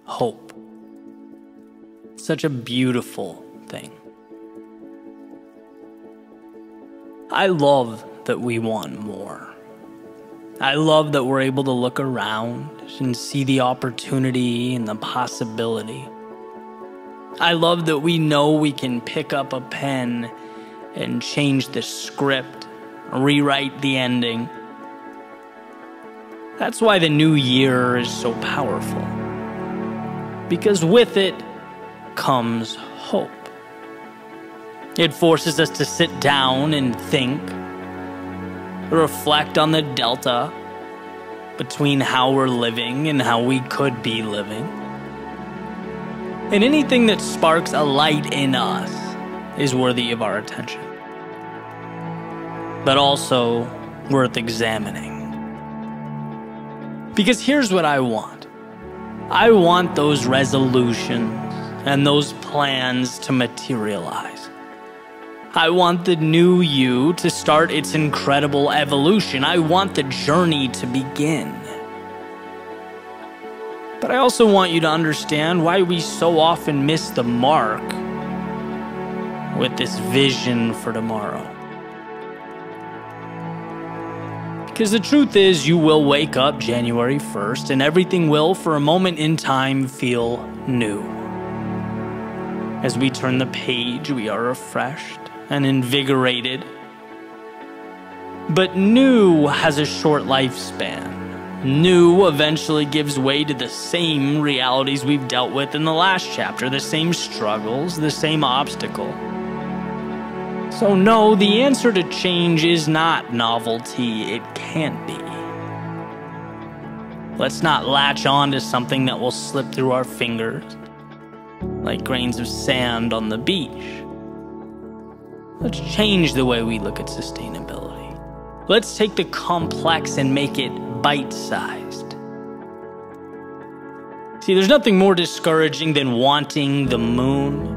hope. Such a beautiful thing. I love that we want more. I love that we're able to look around and see the opportunity and the possibility. I love that we know we can pick up a pen and change the script, rewrite the ending. That's why the new year is so powerful. Because with it comes hope. It forces us to sit down and think, reflect on the delta between how we're living and how we could be living. And anything that sparks a light in us is worthy of our attention, but also worth examining. Because here's what I want. I want those resolutions and those plans to materialize. I want the new you to start its incredible evolution. I want the journey to begin. But I also want you to understand why we so often miss the mark with this vision for tomorrow. Because the truth is, you will wake up January 1st and everything will, for a moment in time, feel new. As we turn the page, we are refreshed and invigorated. But new has a short lifespan. New eventually gives way to the same realities we've dealt with in the last chapter, the same struggles, the same obstacle. So no, the answer to change is not novelty, it can't be. Let's not latch on to something that will slip through our fingers like grains of sand on the beach. Let's change the way we look at sustainability. Let's take the complex and make it bite-sized. See, there's nothing more discouraging than wanting the moon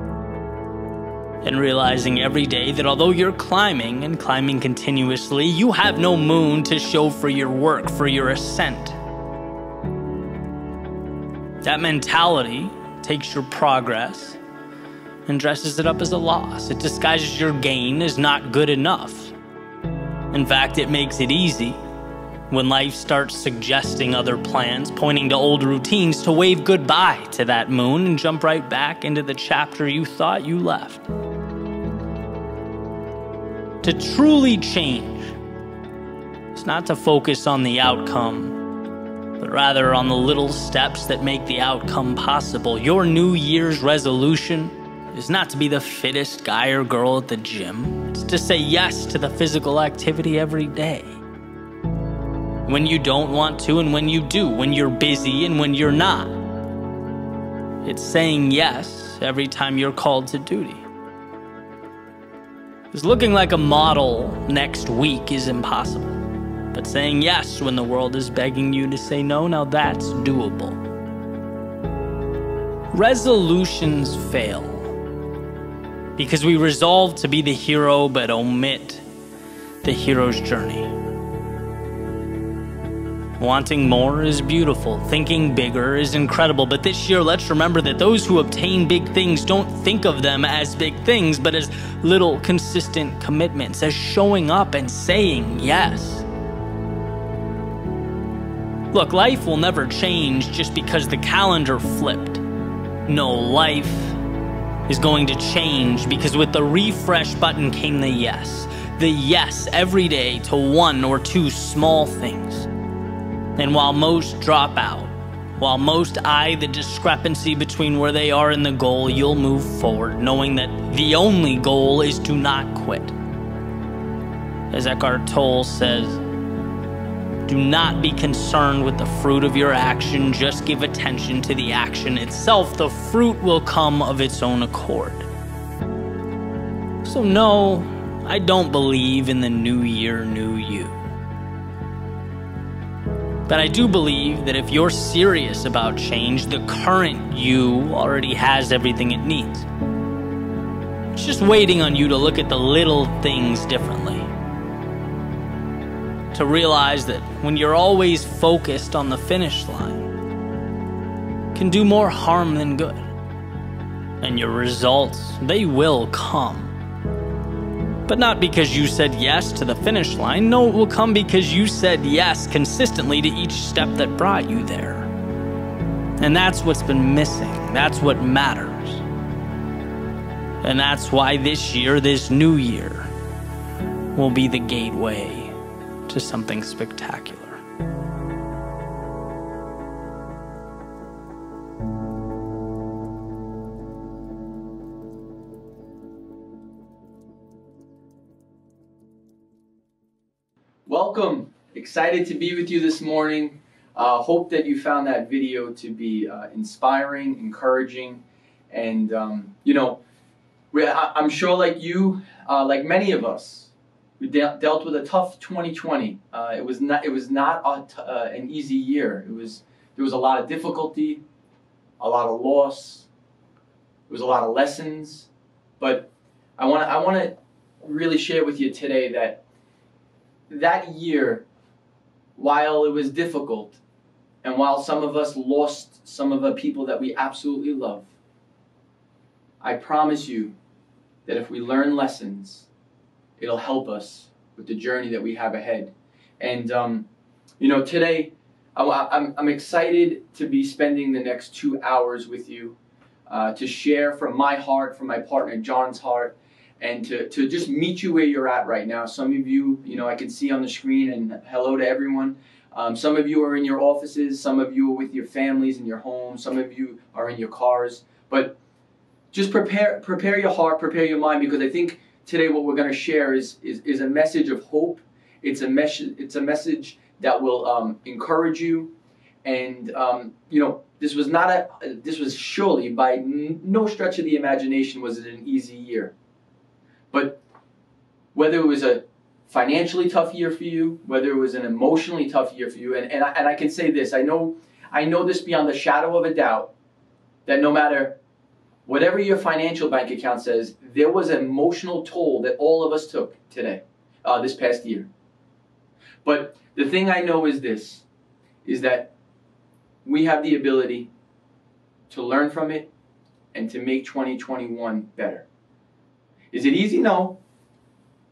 and realizing every day that although you're climbing and climbing continuously, you have no moon to show for your work, for your ascent. That mentality takes your progress and dresses it up as a loss. It disguises your gain as not good enough. In fact, it makes it easy, when life starts suggesting other plans, pointing to old routines, to wave goodbye to that moon and jump right back into the chapter you thought you left. To truly change is not to focus on the outcome, but rather on the little steps that make the outcome possible. Your New Year's resolution is not to be the fittest guy or girl at the gym. It's to say yes to the physical activity every day. When you don't want to and when you do, when you're busy and when you're not. It's saying yes every time you're called to duty. Because looking like a model next week is impossible. But saying yes when the world is begging you to say no, now that's doable. Resolutions fail because we resolve to be the hero but omit the hero's journey. Wanting more is beautiful. Thinking bigger is incredible. But this year, let's remember that those who obtain big things don't think of them as big things, but as little consistent commitments, as showing up and saying yes. Look, life will never change just because the calendar flipped. No, life is going to change because with the refresh button came the yes. The yes every day to one or two small things. And while most drop out, while most eye the discrepancy between where they are and the goal, you'll move forward, knowing that the only goal is to not quit. As Eckhart Tolle says, do not be concerned with the fruit of your action, just give attention to the action itself. The fruit will come of its own accord. So no, I don't believe in the new year, new you. But I do believe that if you're serious about change, the current you already has everything it needs. It's just waiting on you to look at the little things differently. To realize that when you're always focused on the finish line, can do more harm than good. And your results, they will come. But not because you said yes to the finish line. No, it will come because you said yes consistently to each step that brought you there. And that's what's been missing. That's what matters. And that's why this year, this new year, will be the gateway to something spectacular. Welcome. Excited to be with you this morning. Hope that you found that video to be inspiring, encouraging, and I'm sure like you, like many of us, we dealt with a tough 2020. It was not an easy year. There was a lot of difficulty, a lot of loss. There was a lot of lessons, but I want to really share with you today that year, while it was difficult, and while some of us lost some of the people that we absolutely love, I promise you that if we learn lessons, it'll help us with the journey that we have ahead. And today, I'm excited to be spending the next 2 hours with you to share from my heart, from my partner John's heart, and to just meet you where you're at right now. Some of you, I can see on the screen, and hello to everyone. Some of you are in your offices, some of you are with your families in your homes, some of you are in your cars. But just prepare your heart, prepare your mind, because I think today what we're going to share is a message of hope. It's a message that will encourage you. And this was surely by no stretch of the imagination was it an easy year. But whether it was a financially tough year for you, whether it was an emotionally tough year for you, and I can say this, I know this beyond the shadow of a doubt, that no matter whatever your financial bank account says, there was an emotional toll that all of us took today, this past year. But the thing I know is this, is that we have the ability to learn from it and to make 2021 better. Is it easy? No.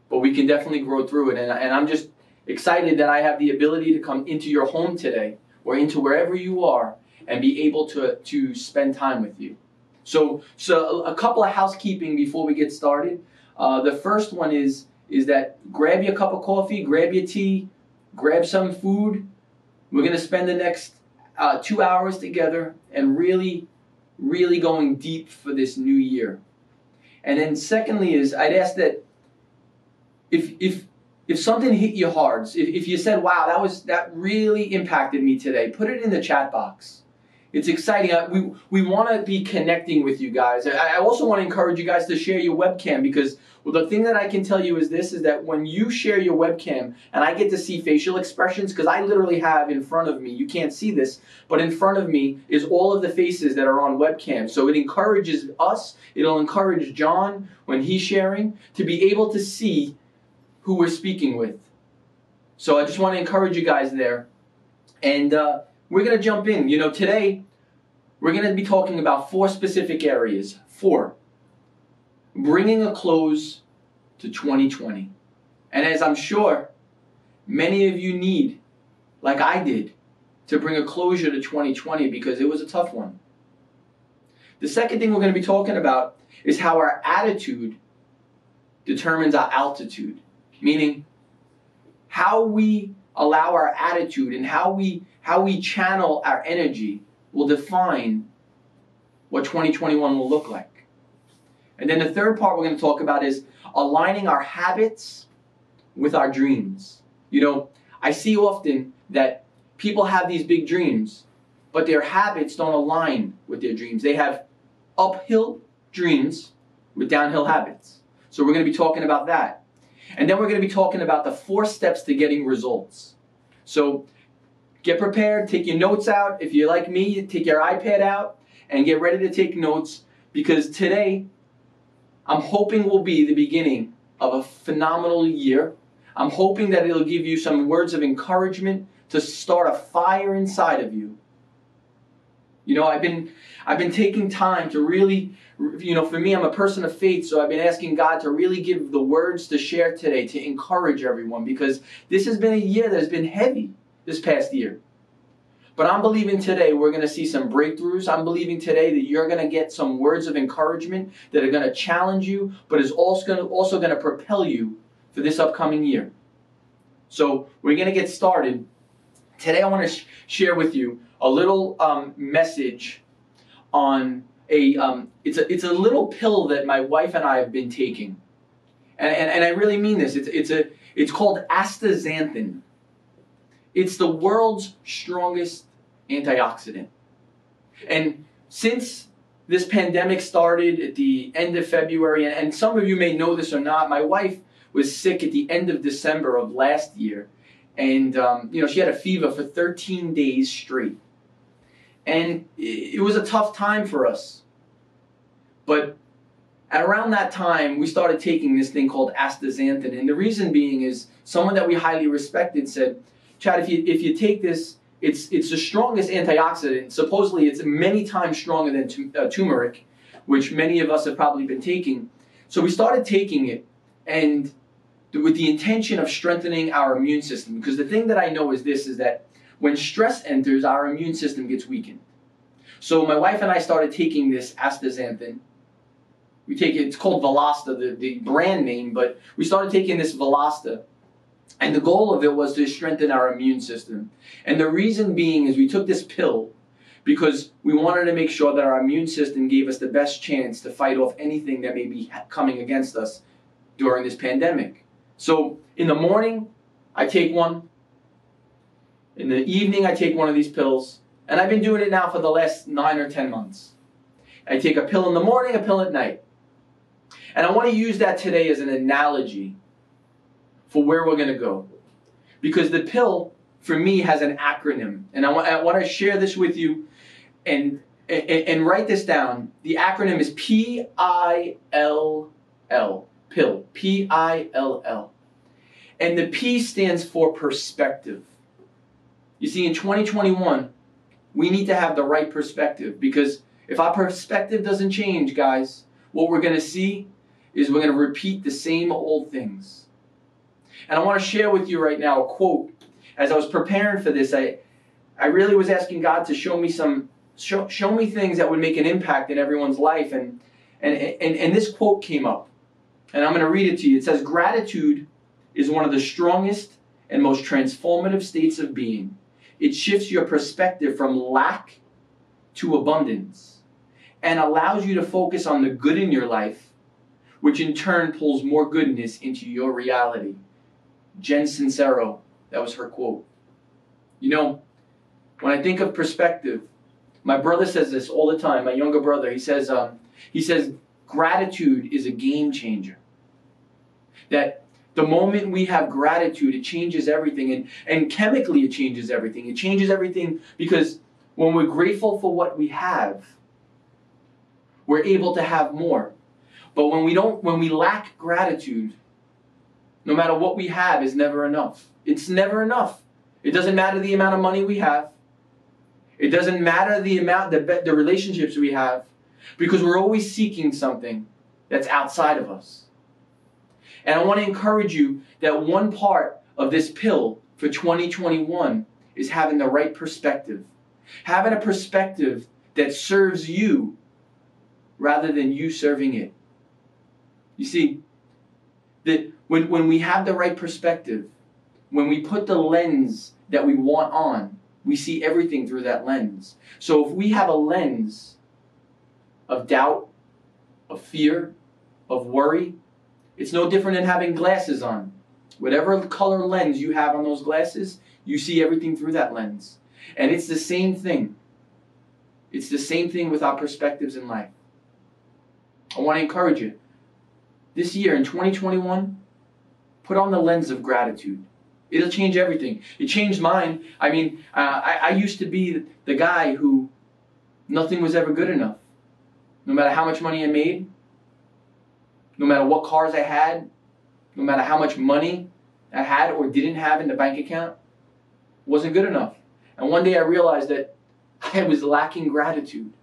But we can definitely grow through it. And I'm just excited that I have the ability to come into your home today, or into wherever you are, and be able to spend time with you. So a couple of housekeeping before we get started. The first one is that grab your cup of coffee, grab your tea, grab some food. We're going to spend the next 2 hours together and really, really going deep for this new year. And then secondly is, I'd ask that if something hit you hard, if you said, wow, that really impacted me today, put it in the chat box. It's exciting. We want to be connecting with you guys. I also want to encourage you guys to share your webcam, because the thing that I can tell you is that when you share your webcam, and I get to see facial expressions, because I literally have in front of me, you can't see this, but in front of me is all of the faces that are on webcam. So it encourages us, it'll encourage John when he's sharing, to be able to see who we're speaking with. So I just want to encourage you guys there. And we're going to jump in. Today we're going to be talking about 4 specific areas. 4. Bringing a close to 2020. And as I'm sure many of you need, like I did, to bring a closure to 2020, because it was a tough one. The second thing we're going to be talking about is how our attitude determines our altitude. Meaning how we allow our attitude and how we channel our energy will define what 2021 will look like. And then the third part we're going to talk about is aligning our habits with our dreams. I see often that people have these big dreams, but their habits don't align with their dreams. They have uphill dreams with downhill habits. So we're going to be talking about that. And then we're going to be talking about the 4 steps to getting results. So get prepared, take your notes out. If you're like me, take your iPad out and get ready to take notes, because today I'm hoping will be the beginning of a phenomenal year. I'm hoping that it'll give you some words of encouragement to start a fire inside of you. You know, I've been taking time to really, you know, for me, I'm a person of faith, so I've been asking God to really give the words to share today to encourage everyone, because this has been a year that has been heavy this past year. But I'm believing today we're going to see some breakthroughs. I'm believing today that you're going to get some words of encouragement that are going to challenge you, but is also going to propel you for this upcoming year. So we're going to get started. Today I want to share with you a little message on it's a little pill that my wife and I have been taking, and I really mean this. It's called astaxanthin. It's the world's strongest antioxidant. And since this pandemic started at the end of February, and some of you may know this or not, my wife was sick at the end of December of last year. And, you know, she had a fever for 13 days straight. And it was a tough time for us. But at around that time, we started taking this thing called astaxanthin. And the reason being is someone that we highly respected said, Chad, if you take this, it's the strongest antioxidant. Supposedly, it's many times stronger than turmeric, which many of us have probably been taking. So we started taking it, and with the intention of strengthening our immune system. Because the thing that I know is this, is that when stress enters, our immune system gets weakened. So my wife and I started taking this astaxanthin. We take it, it's called Velasta, the brand name, but we started taking this Velasta. And the goal of it was to strengthen our immune system. And the reason being is we took this pill because we wanted to make sure that our immune system gave us the best chance to fight off anything that may be coming against us during this pandemic. So in the morning, I take one. In the evening, I take one of these pills. And I've been doing it now for the last 9 or 10 months. I take a pill in the morning, a pill at night. And I want to use that today as an analogy for where we're going to go. Because the pill, for me, has an acronym. And I want to share this with you and write this down. The acronym is P-I-L-L. Pill. P-I-L-L. And the P stands for perspective. You see, in 2021, we need to have the right perspective. Because if our perspective doesn't change, guys, what we're going to see is we're going to repeat the same old things. And I want to share with you right now a quote. As I was preparing for this, I really was asking God to show me show me things that would make an impact in everyone's life. And this quote came up. And I'm going to read it to you. It says, "Gratitude is one of the strongest and most transformative states of being. It shifts your perspective from lack to abundance and allows you to focus on the good in your life, which in turn pulls more goodness into your reality." Jen Sincero, that was her quote. You know, when I think of perspective, my brother says this all the time, my younger brother. He says, gratitude is a game changer. That the moment we have gratitude, it changes everything. And chemically, it changes everything. It changes everything because when we're grateful for what we have, we're able to have more. But when we lack gratitude, no matter what we have is never enough. It's never enough. It doesn't matter the amount of money we have. It doesn't matter the relationships we have, because we're always seeking something that's outside of us. And I want to encourage you that one part of this pill for 2021 is having the right perspective. Having a perspective that serves you rather than you serving it. You see, that when we have the right perspective, when we put the lens that we want on, we see everything through that lens. So if we have a lens of doubt, of fear, of worry, it's no different than having glasses on. Whatever color lens you have on those glasses, you see everything through that lens. And it's the same thing. It's the same thing with our perspectives in life. I want to encourage you. This year, in 2021, put on the lens of gratitude. It'll change everything. It changed mine. I mean, I used to be the guy who nothing was ever good enough. No matter how much money I made, no matter what cars I had, no matter how much money I had or didn't have in the bank account, wasn't good enough. And one day I realized that I was lacking gratitude.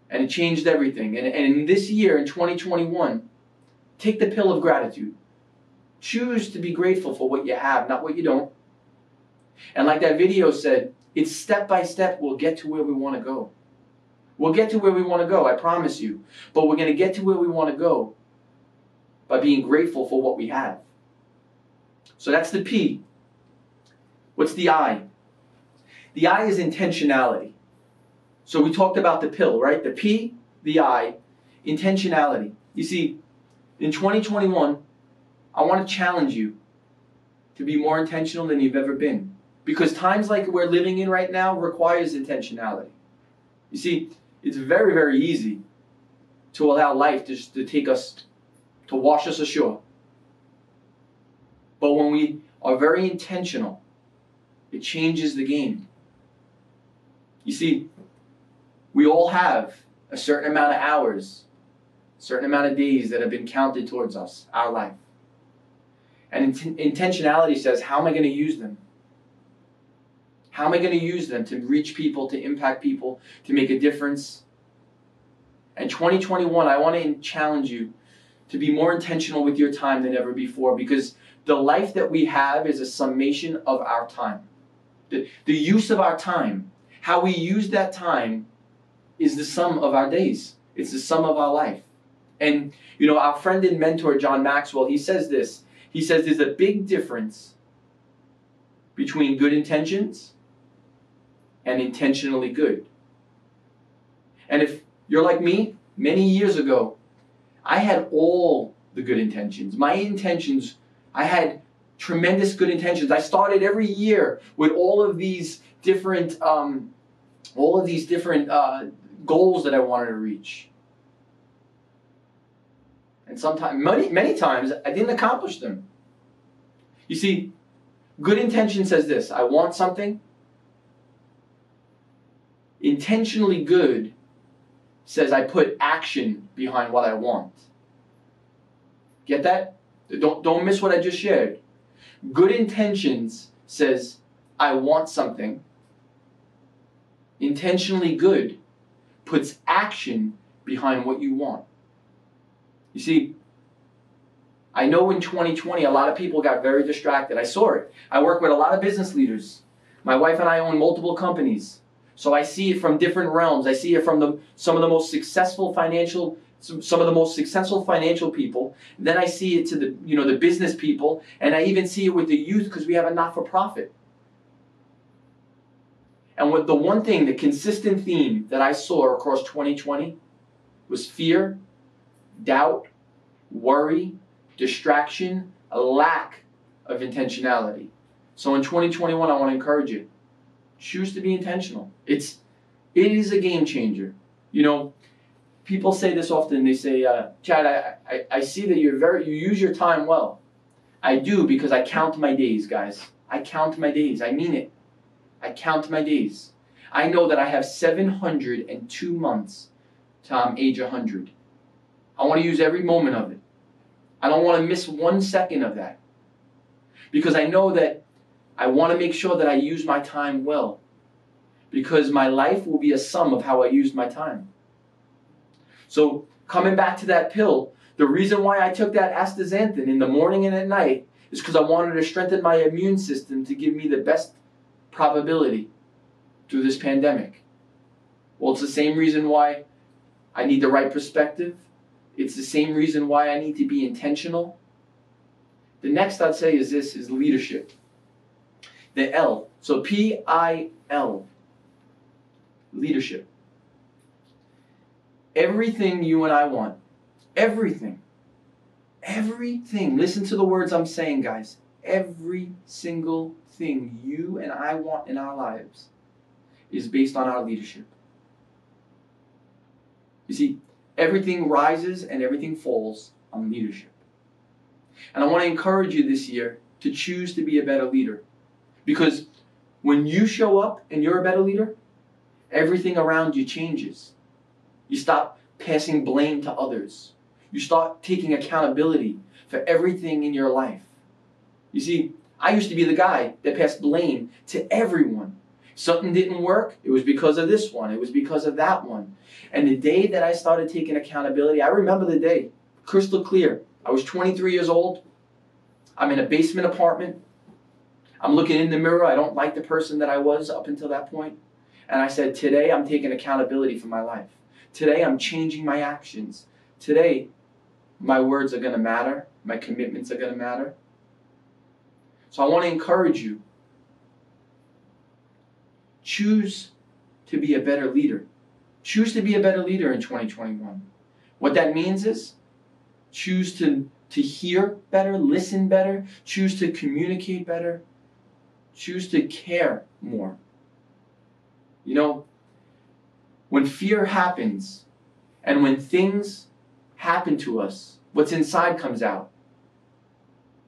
And it changed everything. And in this year, in 2021, take the pill of gratitude. Choose to be grateful for what you have, not what you don't. And like that video said, it's step by step we'll get to where we want to go. We'll get to where we want to go, I promise you. But we're going to get to where we want to go by being grateful for what we have. So that's the P. What's the I? The I is intentionality. So we talked about the pill, right? The P, the I, intentionality. You see, in 2021, I want to challenge you to be more intentional than you've ever been. Because times like we're living in right now requires intentionality. You see, it's very, very easy to allow life to take us, to wash us ashore. But when we are very intentional, it changes the game. You see, we all have a certain amount of hours, a certain amount of days that have been counted towards us, our life. And intentionality says, how am I going to use them? How am I going to use them to reach people, to impact people, to make a difference? And 2021, I want to challenge you to be more intentional with your time than ever before, because the life that we have is a summation of our time. The use of our time, how we use that time, is the sum of our days. It's the sum of our life. And, you know, our friend and mentor, John Maxwell, he says this. He says there's a big difference between good intentions and intentionally good. And if you're like me, many years ago, I had all the good intentions. My intentions, I had tremendous good intentions. I started every year with all of these different goals that I wanted to reach. And sometimes, many times, I didn't accomplish them. You see, good intention says this: I want something. Intentionally good says I put action behind what I want. Get that? Don't miss what I just shared. Good intentions says I want something. Intentionally good puts action behind what you want. You see, I know in 2020 a lot of people got very distracted. I saw it. I work with a lot of business leaders. My wife and I own multiple companies. So I see it from different realms. I see it from some of the most successful financial people. Then I see it to the business people, and I even see it with the youth because we have a not-for-profit. And the one thing, the consistent theme that I saw across 2020 was fear, doubt, worry, distraction, a lack of intentionality. So in 2021, I want to encourage you. Choose to be intentional. It is a game changer. You know, people say this often. They say, Chad, I see that you use your time well. I do, because I count my days, guys. I count my days. I mean it. I count my days. I know that I have 702 months to age 100. I want to use every moment of it. I don't want to miss 1 second of that. Because I know that I want to make sure that I use my time well. Because my life will be a sum of how I used my time. So coming back to that pill, the reason why I took that astaxanthin in the morning and at night is because I wanted to strengthen my immune system to give me the best probability through this pandemic. Well, it's the same reason why I need the right perspective. It's the same reason why I need to be intentional. The next I'd say is leadership. The L. So P-I-L. Leadership. Everything you and I want. Everything. Everything. Listen to the words I'm saying, guys. Every single thing you and I want in our lives is based on our leadership. You see, everything rises and everything falls on leadership. And I want to encourage you this year to choose to be a better leader. Because when you show up and you're a better leader, everything around you changes. You stop passing blame to others. You start taking accountability for everything in your life. You see, I used to be the guy that passed blame to everyone. Something didn't work, it was because of this one, it was because of that one. And the day that I started taking accountability, I remember the day, crystal clear. I was 23 years old. I'm in a basement apartment. I'm looking in the mirror. I don't like the person that I was up until that point. And I said, today I'm taking accountability for my life. Today I'm changing my actions. Today my words are going to matter. My commitments are going to matter. So I want to encourage you. Choose to be a better leader. Choose to be a better leader in 2021. What that means is choose to hear better, listen better, choose to communicate better, choose to care more. You know, when fear happens and when things happen to us, what's inside comes out.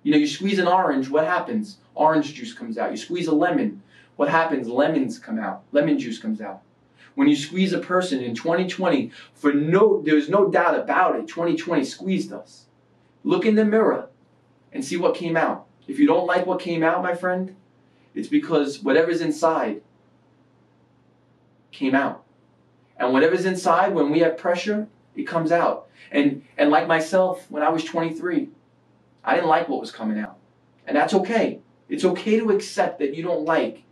You know, you squeeze an orange, what happens? Orange juice comes out. You squeeze a lemon, what happens? Lemons come out. Lemon juice comes out. When you squeeze a person in 2020, there's no doubt about it, 2020 squeezed us. Look in the mirror and see what came out. If you don't like what came out, my friend, it's because whatever's inside came out. And whatever's inside, when we have pressure, it comes out. And like myself, when I was 23, I didn't like what was coming out. And that's okay. It's okay to accept that you don't like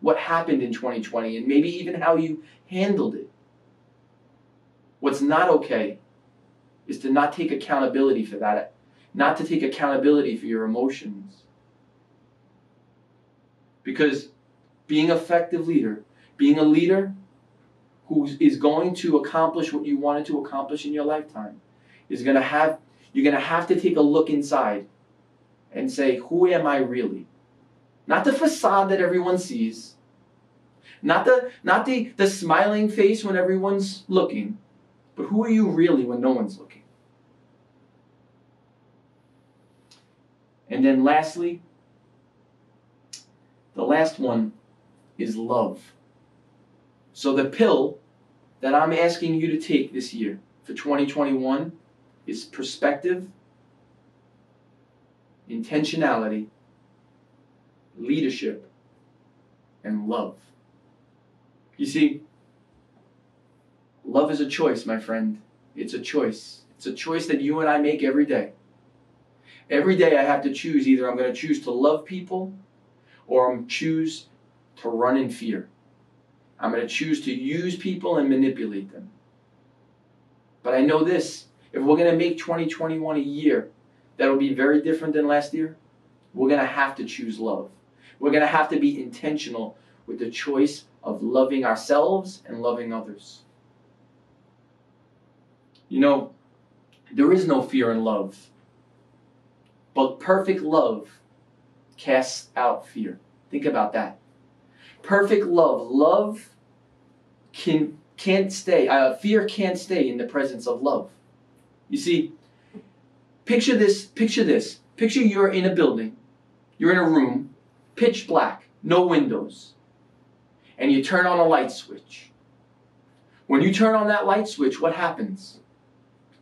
what happened in 2020 and maybe even how you handled it. What's not okay is to not take accountability for that, not to take accountability for your emotions. Because being an effective leader, being a leader who is going to accomplish what you wanted to accomplish in your lifetime, you're going to have to take a look inside and say, who am I really? Not the facade that everyone sees, not the smiling face when everyone's looking, but who are you really when no one's looking? And then lastly, the last one is love. So the pill that I'm asking you to take this year for 2021 is perspective, intentionality, leadership, and love. You see, love is a choice, my friend. It's a choice. It's a choice that you and I make every day. Every day I have to choose. Either I'm going to choose to love people or I'm choose to run in fear. I'm going to choose to use people and manipulate them. But I know this, if we're going to make 2021 a year that'll be very different than last year, we're going to have to choose love. We're going to have to be intentional with the choice of loving ourselves and loving others. You know, there is no fear in love, but perfect love casts out fear. Think about that. Perfect love can't stay. Fear can't stay in the presence of love. You see, picture this. Picture you're in a building, you're in a room, pitch black, no windows, and you turn on a light switch. When you turn on that light switch, what happens?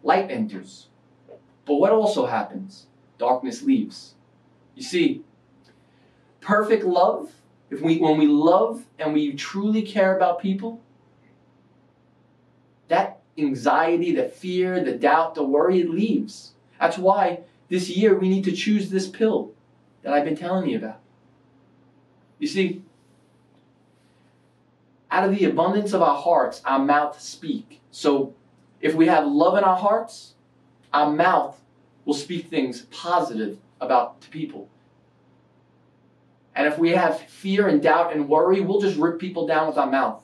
Light enters. But what also happens? Darkness leaves. You see, perfect love, when we love and we truly care about people, that anxiety, the fear, the doubt, the worry, it leaves. That's why this year we need to choose this pill that I've been telling you about. You see, out of the abundance of our hearts, our mouth speak. So if we have love in our hearts, our mouth will speak things positive about to people. And if we have fear and doubt and worry, we'll just rip people down with our mouth.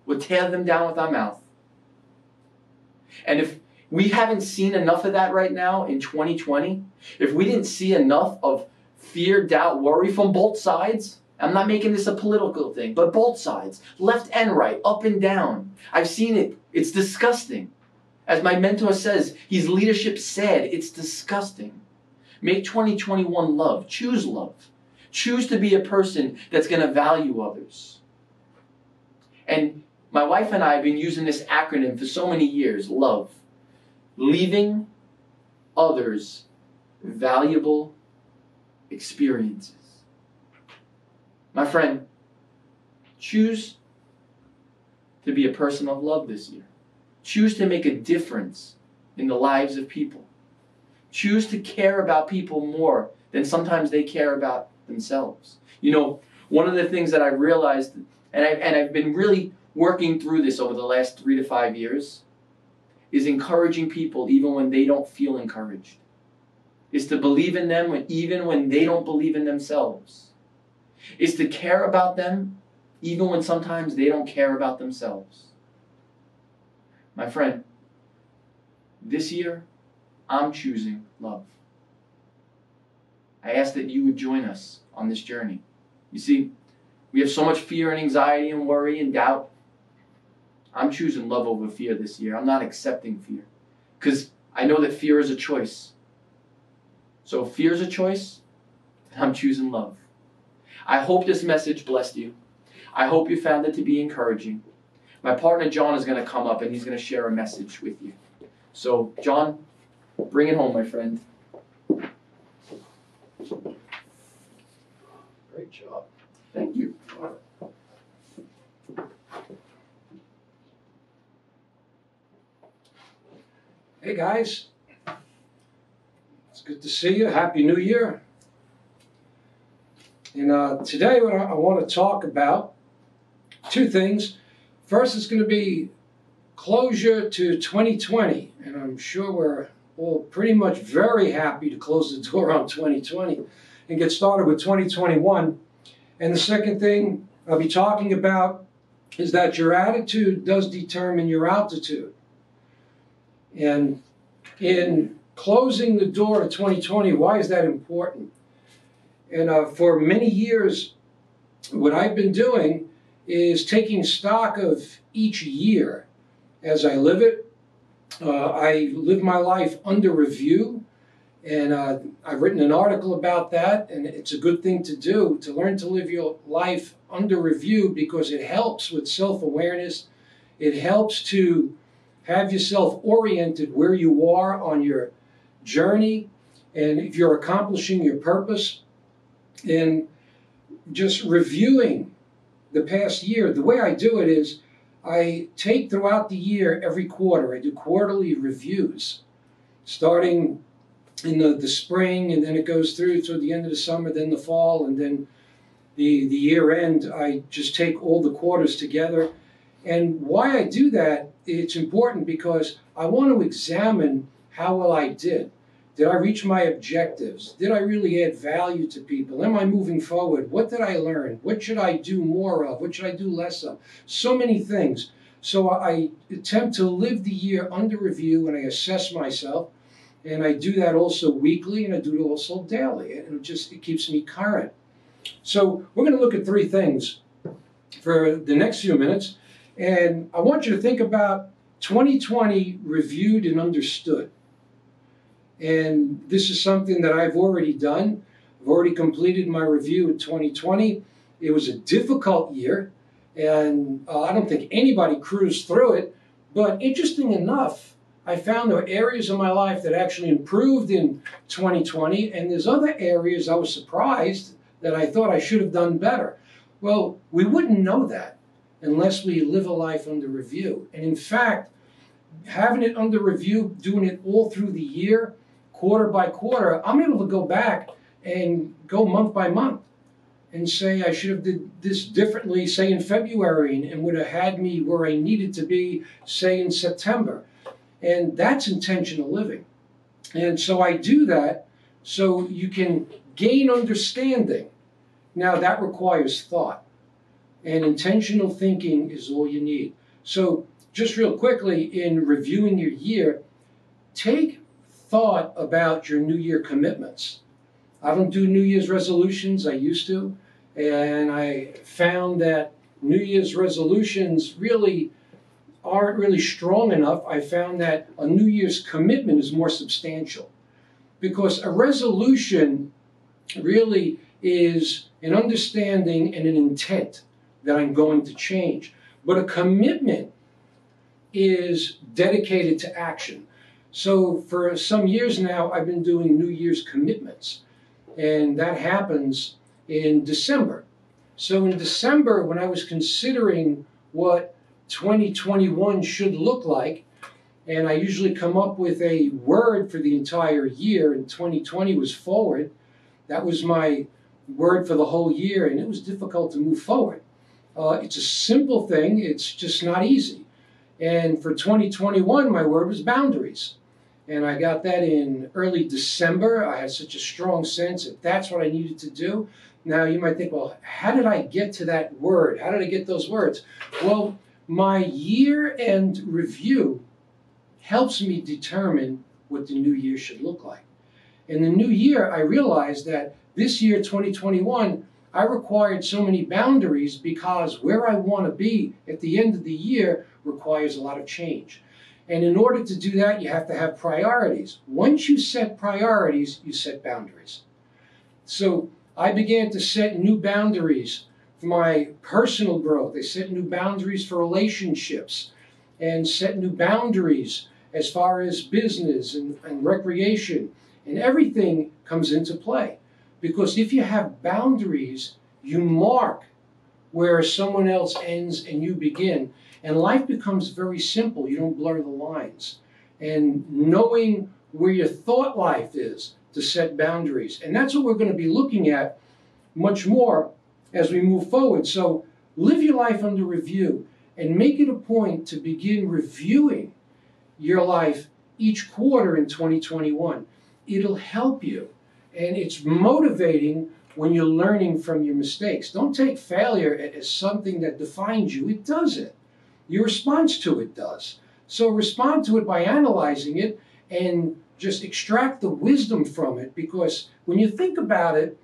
We'll tear them down with our mouth. And if we haven't seen enough of that right now in 2020, if we didn't see enough of fear, doubt, worry from both sides, I'm not making this a political thing, but both sides, left and right, up and down. I've seen it. It's disgusting. As my mentor says, his leadership said, it's disgusting. Make 2021 love. Choose love. Choose to be a person that's going to value others. And my wife and I have been using this acronym for so many years, LOVE. Leaving others valuable experiences. My friend, Choose to be a person of love this year. Choose to make a difference in the lives of people. Choose to care about people more than sometimes they care about themselves. You know, one of the things that I realized, and I've been really working through this over the last 3 to 5 years, is encouraging people even when they don't feel encouraged. Is to believe in them even when they don't believe in themselves. Is to care about them even when sometimes they don't care about themselves. My friend, this year, I'm choosing love. I ask that you would join us on this journey. You see, we have so much fear and anxiety and worry and doubt. I'm choosing love over fear this year. I'm not accepting fear. Because I know that fear is a choice. So if fear is a choice, then I'm choosing love. I hope this message blessed you. I hope you found it to be encouraging. My partner John is going to come up and he's going to share a message with you. So John, bring it home, my friend. Great job. Thank you. Hey guys, it's good to see you. Happy New Year. And today what I want to talk about, 2 things. First, it's going to be closure to 2020, and I'm sure we're all pretty much very happy to close the door on 2020 and get started with 2021. And the second thing I'll be talking about is that your attitude does determine your altitude. And in closing the door to 2020, why is that important? And for many years, what I've been doing is taking stock of each year as I live it. I live my life under review, and I've written an article about that, and it's a good thing to do, to learn to live your life under review, because it helps with self-awareness. It helps to have yourself oriented where you are on your journey, and if you're accomplishing your purpose. And just reviewing the past year, the way I do it is I take throughout the year, every quarter, I do quarterly reviews, starting in the spring, and then it goes through to the end of the summer, then the fall, and then the year end. I just take all the quarters together. And why I do that, it's important because I want to examine how well I did. Did I reach my objectives? Did I really add value to people? Am I moving forward? What did I learn? What should I do more of? What should I do less of? So many things. So I attempt to live the year under review, and I assess myself. And I do that also weekly, and I do it also daily. And it keeps me current. So we're going to look at 3 things for the next few minutes. And I want you to think about 2020 reviewed and understood. And this is something that I've already done. I've already completed my review of 2020. It was a difficult year, and I don't think anybody cruised through it. But interesting enough, I found there were areas of my life that actually improved in 2020, and there's other areas I was surprised that I thought I should have done better. Well, we wouldn't know that unless we live a life under review. And in fact, having it under review, doing it all through the year, quarter by quarter, I'm able to go back and go month by month and say I should have did this differently, say in February, and would have had me where I needed to be, say in September. And that's intentional living. And so I do that so you can gain understanding. Now that requires thought. And intentional thinking is all you need. So just real quickly, in reviewing your year, take thought about your New Year commitments. I don't do New Year's resolutions. I used to. And I found that New Year's resolutions really aren't really strong enough. I found that a New Year's commitment is more substantial. Because a resolution really is an understanding and an intent that I'm going to change. But a commitment is dedicated to action. So for some years now, I've been doing New Year's commitments. And that happens in December. So in December, when I was considering what 2021 should look like, and I usually come up with a word for the entire year, and 2020 was forward. That was my word for the whole year, and it was difficult to move forward. It's a simple thing, it's just not easy. And for 2021, my word was boundaries. And I got that in early December. I had such a strong sense that that's what I needed to do. Now you might think, well, how did I get to that word? How did I get those words? Well, my year-end review helps me determine what the new year should look like. In the new year, I realized that this year, 2021, I required so many boundaries because where I want to be at the end of the year requires a lot of change. And in order to do that, you have to have priorities. Once you set priorities, you set boundaries. So I began to set new boundaries for my personal growth. I set new boundaries for relationships and set new boundaries as far as business and recreation. And everything comes into play. Because if you have boundaries, you mark where someone else ends and you begin. And life becomes very simple. You don't blur the lines. And knowing where your thought life is to set boundaries. And that's what we're going to be looking at much more as we move forward. So live your life under review and make it a point to begin reviewing your life each quarter in 2021. It'll help you. And it's motivating when you're learning from your mistakes. Don't take failure as something that defines you. It doesn't. Your response to it does. So respond to it by analyzing it and just extract the wisdom from it, because when you think about it,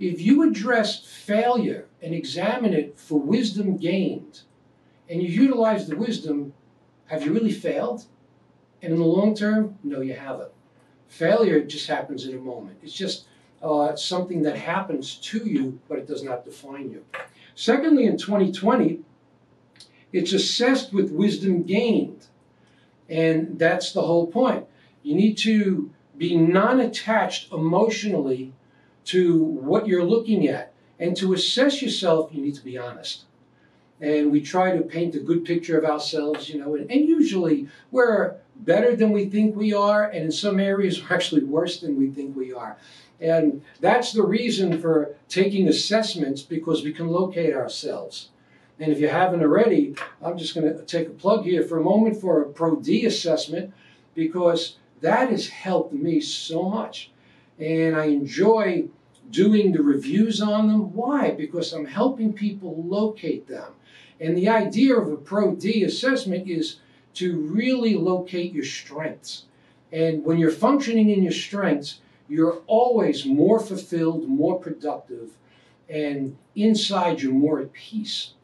if you address failure and examine it for wisdom gained, and you utilize the wisdom, have you really failed? And in the long term, no, you haven't. Failure just happens in a moment. It's just something that happens to you, but it does not define you. Secondly, in 2020, it's assessed with wisdom gained. And that's the whole point. You need to be non-attached emotionally to what you're looking at. And to assess yourself, you need to be honest. And we try to paint a good picture of ourselves, you know, and usually we're better than we think we are, and in some areas we're actually worse than we think we are. And that's the reason for taking assessments, because we can locate ourselves. And if you haven't already, I'm just going to take a plug here for a moment for a Pro D assessment, because that has helped me so much. And I enjoy doing the reviews on them. Why? Because I'm helping people locate them. And the idea of a Pro D assessment is to really locate your strengths. And when you're functioning in your strengths, you're always more fulfilled, more productive, and inside you're more at peace.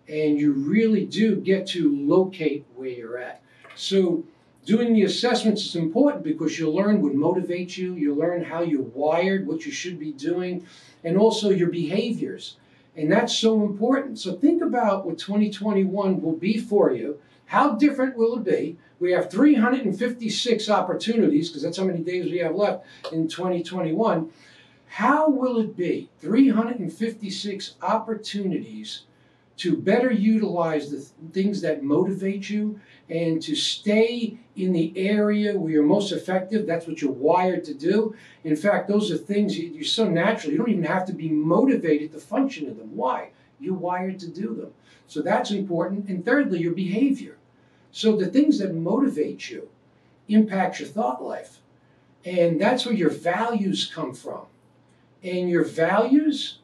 And you really do get to locate where you're at. So doing the assessments is important because you'll learn what motivates you, you'll learn how you're wired, what you should be doing, and also your behaviors. And that's so important. So think about what 2021 will be for you. How different will it be? We have 356 opportunities, because that's how many days we have left in 2021. How will it be? 356 opportunities to better utilize the things that motivate you and to stay in the area where you're most effective. That's what you're wired to do. In fact, those are things you're so natural. You don't even have to be motivated to function in them. Why? You're wired to do them. So that's important. And thirdly, your behavior. So the things that motivate you impact your thought life. And that's where your values come from. And your values,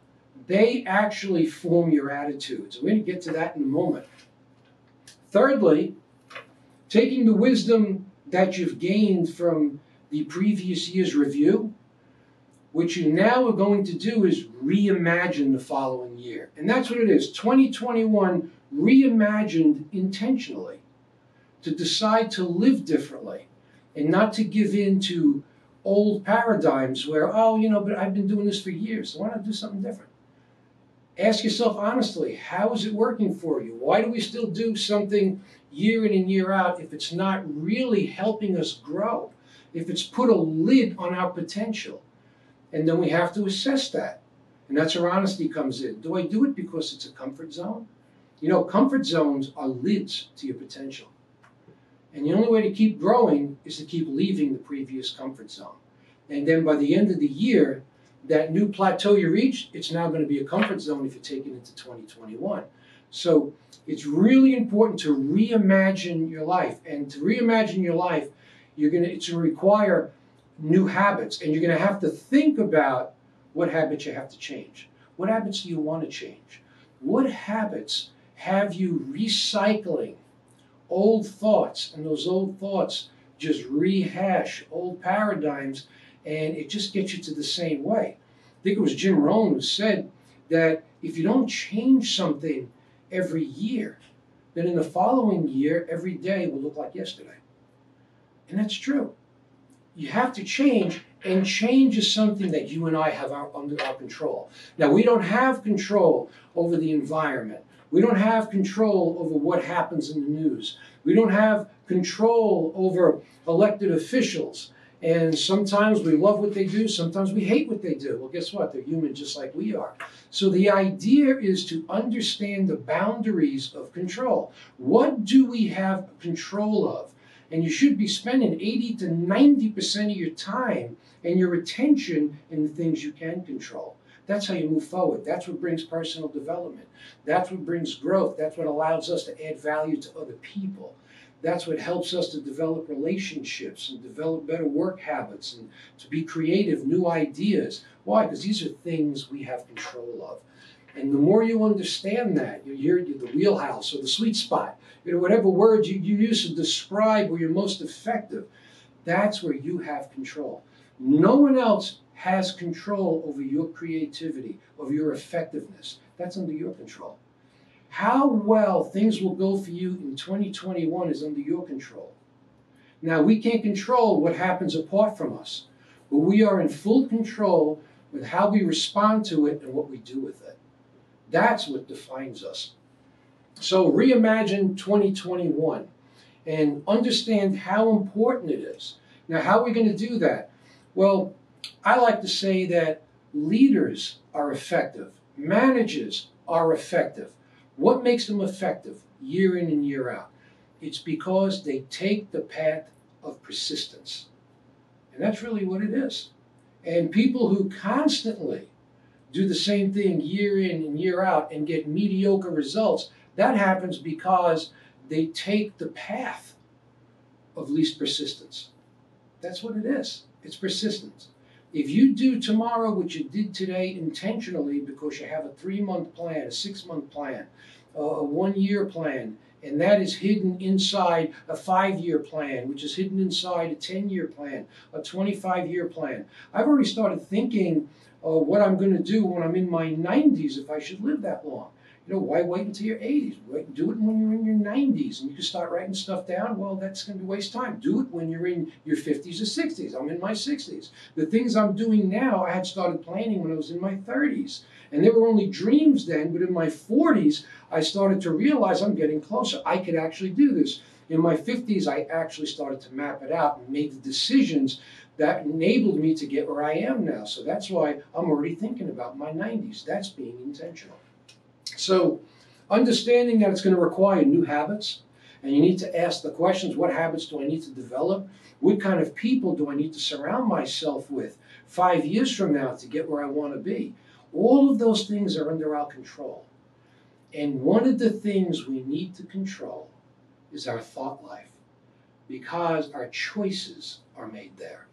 they actually form your attitudes. We're going to get to that in a moment. Thirdly, taking the wisdom that you've gained from the previous year's review, what you now are going to do is reimagine the following year. And that's what it is. 2021 reimagined intentionally, to decide to live differently and not to give in to old paradigms where, oh, you know, but I've been doing this for years, so why not do something different? Ask yourself honestly, how is it working for you? Why do we still do something year in and year out if it's not really helping us grow? If it's put a lid on our potential? And then we have to assess that. And that's where honesty comes in. Do I do it because it's a comfort zone? You know, comfort zones are lids to your potential. And the only way to keep growing is to keep leaving the previous comfort zone. And then by the end of the year, that new plateau you reach, it's now going to be a comfort zone if you take it into 2021. So it's really important to reimagine your life. And to reimagine your life, it's going to require new habits. And you're going to have to think about what habits you have to change. What habits do you want to change? What habits have you recycling old thoughts, and those old thoughts just rehash old paradigms, and it just gets you to the same way. I think it was Jim Rohn who said that if you don't change something every year, then in the following year, every day will look like yesterday. And that's true. You have to change, and change is something that you and I have under our control. Now, we don't have control over the environment. We don't have control over what happens in the news. We don't have control over elected officials. And sometimes we love what they do, sometimes we hate what they do. Well, guess what? They're human just like we are. So the idea is to understand the boundaries of control. What do we have control of? And you should be spending 80 to 90% of your time and your attention in the things you can control. That's how you move forward. That's what brings personal development. That's what brings growth. That's what allows us to add value to other people. That's what helps us to develop relationships and develop better work habits and to be creative, new ideas. Why? Because these are things we have control of. And the more you understand that, you're the wheelhouse or the sweet spot, whatever word you use to describe where you're most effective, that's where you have control. No one else has control over your creativity, over your effectiveness. That's under your control. How well things will go for you in 2021 is under your control. Now, we can't control what happens apart from us, but we are in full control with how we respond to it and what we do with it. That's what defines us. So reimagine 2021 and understand how important it is. Now, how are we going to do that? Well, I like to say that leaders are effective. Managers are effective. What makes them effective year in and year out? It's because they take the path of persistence. And that's really what it is. And people who constantly do the same thing year in and year out and get mediocre results, that happens because they take the path of least persistence. That's what it is. It's persistence. If you do tomorrow what you did today intentionally because you have a 3-month plan, a 6-month plan, a 1-year plan, and that is hidden inside a 5-year plan, which is hidden inside a 10-year plan, a 25-year plan. I've already started thinking what I'm going to do when I'm in my 90s if I should live that long. You know, why wait until your 80s? Do it when you're in your 90s and you can start writing stuff down. Well, that's going to waste time. Do it when you're in your 50s or 60s. I'm in my 60s. The things I'm doing now, I had started planning when I was in my 30s. And they were only dreams then, but in my 40s, I started to realize I'm getting closer. I could actually do this. In my 50s, I actually started to map it out and made the decisions that enabled me to get where I am now. So that's why I'm already thinking about my 90s. That's being intentional. So understanding that it's going to require new habits, and you need to ask the questions, what habits do I need to develop? What kind of people do I need to surround myself with 5 years from now to get where I want to be? All of those things are under our control. And one of the things we need to control is our thought life, because our choices are made there.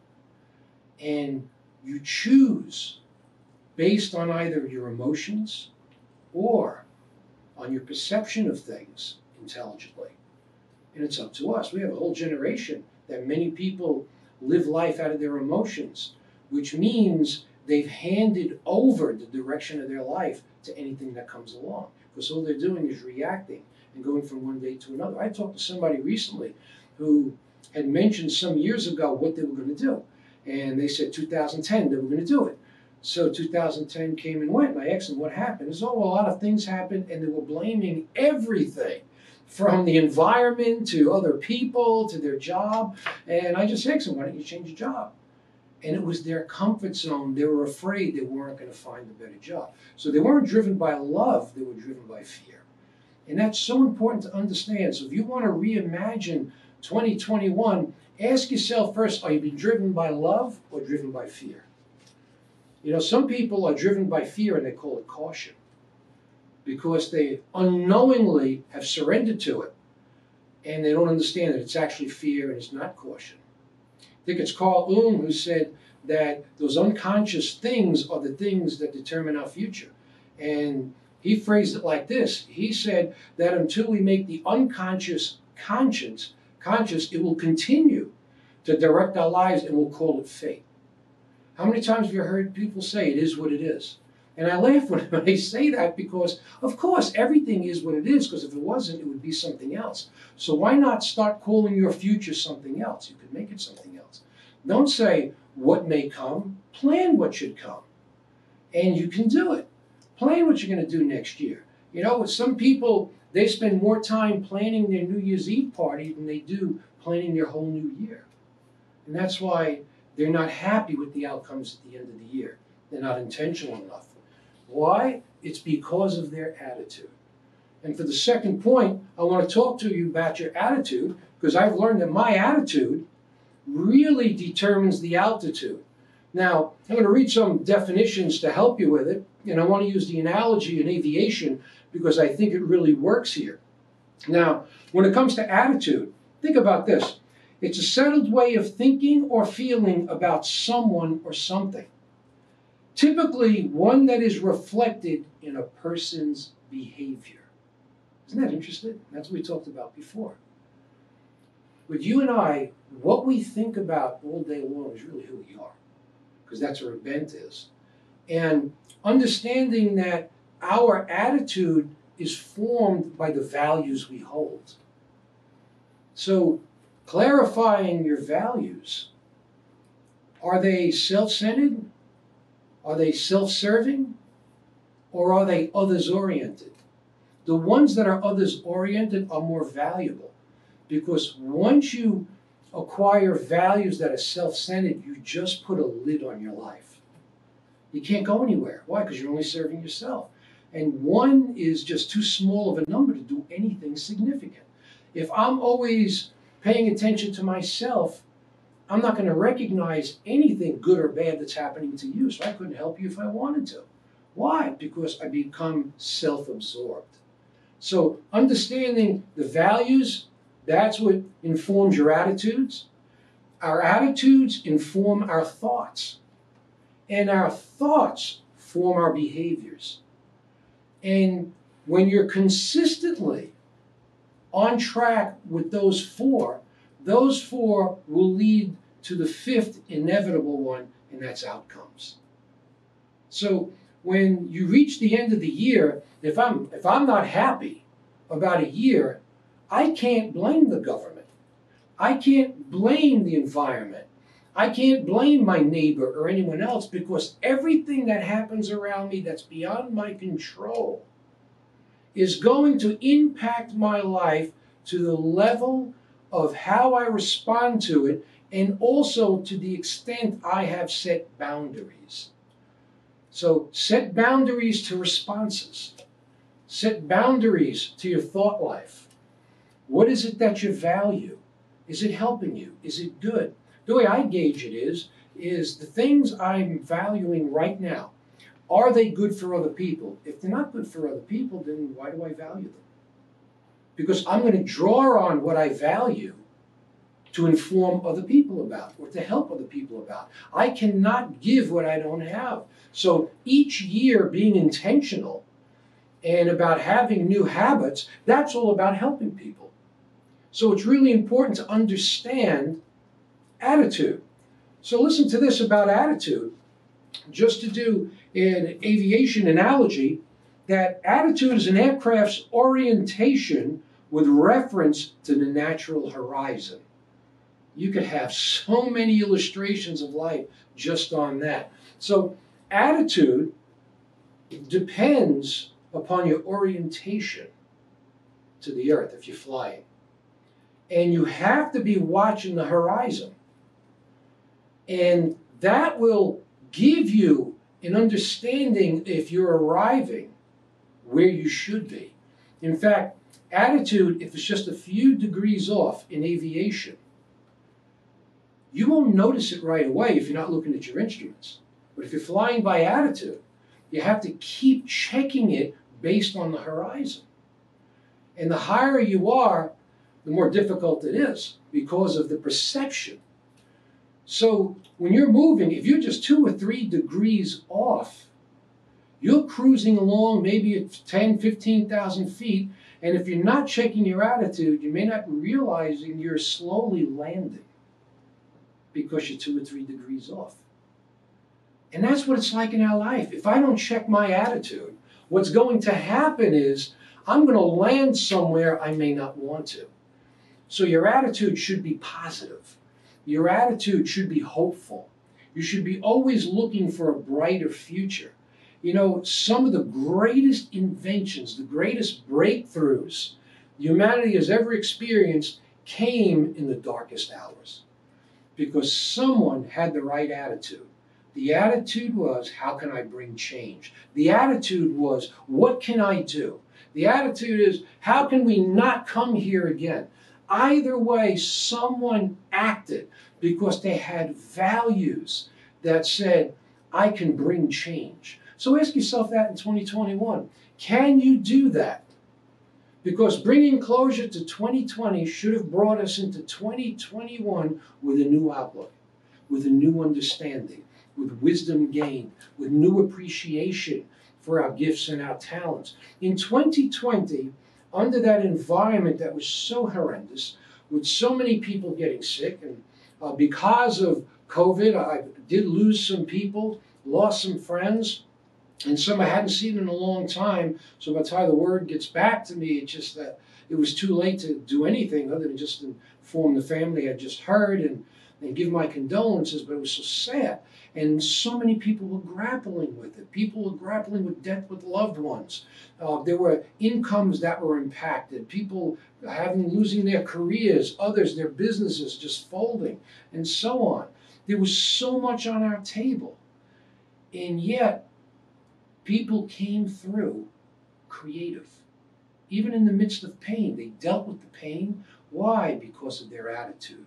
And you choose based on either your emotions or on your perception of things intelligently. And it's up to us. We have a whole generation that many people live life out of their emotions, which means they've handed over the direction of their life to anything that comes along. Because all they're doing is reacting and going from one day to another. I talked to somebody recently who had mentioned some years ago what they were going to do. And they said 2010 they were going to do it. So 2010 came and went, and I asked them what happened. It's, oh, a lot of things happened, and they were blaming everything, from the environment to other people to their job. And I just asked them, why don't you change your job? And it was their comfort zone. They were afraid they weren't going to find a better job. So they weren't driven by love, they were driven by fear. And that's so important to understand. So if you want to reimagine 2021, ask yourself first, are you being driven by love or driven by fear? You know, some people are driven by fear and they call it caution because they unknowingly have surrendered to it and they don't understand that it's actually fear and it's not caution. I think it's Carl Jung who said that those unconscious things are the things that determine our future. And he phrased it like this. He said that until we make the unconscious conscious, it will continue to direct our lives and we'll call it fate. How many times have you heard people say it is what it is? And I laugh when they say that because, of course, everything is what it is, because if it wasn't, it would be something else. So why not start calling your future something else? You could make it something else. Don't say what may come, plan what should come. And you can do it. Plan what you're going to do next year. You know, with some people, they spend more time planning their New Year's Eve party than they do planning their whole new year. And that's why they're not happy with the outcomes at the end of the year. They're not intentional enough. Why? It's because of their attitude. And for the second point, I want to talk to you about your attitude, because I've learned that my attitude really determines the altitude. Now, I'm going to read some definitions to help you with it, and I want to use the analogy in aviation because I think it really works here. Now, when it comes to attitude, think about this. It's a settled way of thinking or feeling about someone or something. Typically, one that is reflected in a person's behavior. Isn't that interesting? That's what we talked about before. With you and I, what we think about all day long is really who we are, because that's where our bent is. And understanding that our attitude is formed by the values we hold. So, clarifying your values. Are they self-centered? Are they self-serving? Or are they others-oriented? The ones that are others-oriented are more valuable because once you acquire values that are self-centered, you just put a lid on your life. You can't go anywhere. Why? Because you're only serving yourself. And one is just too small of a number to do anything significant. If I'm always paying attention to myself, I'm not going to recognize anything good or bad that's happening to you, so I couldn't help you if I wanted to. Why? Because I become self-absorbed. So understanding the values, that's what informs your attitudes. Our attitudes inform our thoughts. And our thoughts form our behaviors. And when you're consistently on track with those four will lead to the fifth inevitable one, and that's outcomes. So when you reach the end of the year, if I'm not happy about a year, I can't blame the government. I can't blame the environment. I can't blame my neighbor or anyone else because everything that happens around me that's beyond my control is going to impact my life to the level of how I respond to it and also to the extent I have set boundaries. So set boundaries to responses. Set boundaries to your thought life. What is it that you value? Is it helping you? Is it good? The way I gauge it is the things I'm valuing right now, are they good for other people? If they're not good for other people, then why do I value them? Because I'm going to draw on what I value to inform other people about or to help other people about. I cannot give what I don't have. So each year being intentional and about having new habits, that's all about helping people. So it's really important to understand attitude. So listen to this about attitude. Just to do an aviation analogy, that attitude is an aircraft's orientation with reference to the natural horizon. You could have so many illustrations of life just on that. So attitude depends upon your orientation to the earth if you're flying. And you have to be watching the horizon. And that will give you an understanding if you're arriving where you should be. In fact, attitude, if it's just a few degrees off in aviation, you won't notice it right away if you're not looking at your instruments. But if you're flying by attitude, you have to keep checking it based on the horizon. And the higher you are, the more difficult it is because of the perception. So when you're moving, if you're just 2 or 3 degrees off, you're cruising along maybe at 10, 15,000 feet, and if you're not checking your attitude, you may not be realizing you're slowly landing because you're 2 or 3 degrees off. And that's what it's like in our life. If I don't check my attitude, what's going to happen is I'm going to land somewhere I may not want to. So your attitude should be positive. Your attitude should be hopeful. You should be always looking for a brighter future. You know, some of the greatest inventions, the greatest breakthroughs humanity has ever experienced came in the darkest hours because someone had the right attitude. The attitude was, how can I bring change? The attitude was, what can I do? The attitude is, how can we not come here again? Either way, someone acted because they had values that said, I can bring change. So ask yourself that in 2021. Can you do that? Because bringing closure to 2020 should have brought us into 2021 with a new outlook, with a new understanding, with wisdom gained, with new appreciation for our gifts and our talents. In 2020, under that environment that was so horrendous, with so many people getting sick, and because of COVID, I did lose some people, lost some friends, and some I hadn't seen in a long time. So by the time the word gets back to me, it's just that it was too late to do anything other than just inform the family I just heard and give my condolences, but it was so sad. And so many people were grappling with it. People were grappling with death with loved ones. There were incomes that were impacted. People losing their careers, others, their businesses just folding, and so on. There was so much on our table. And yet, people came through creative. Even in the midst of pain, they dealt with the pain. Why? Because of their attitude.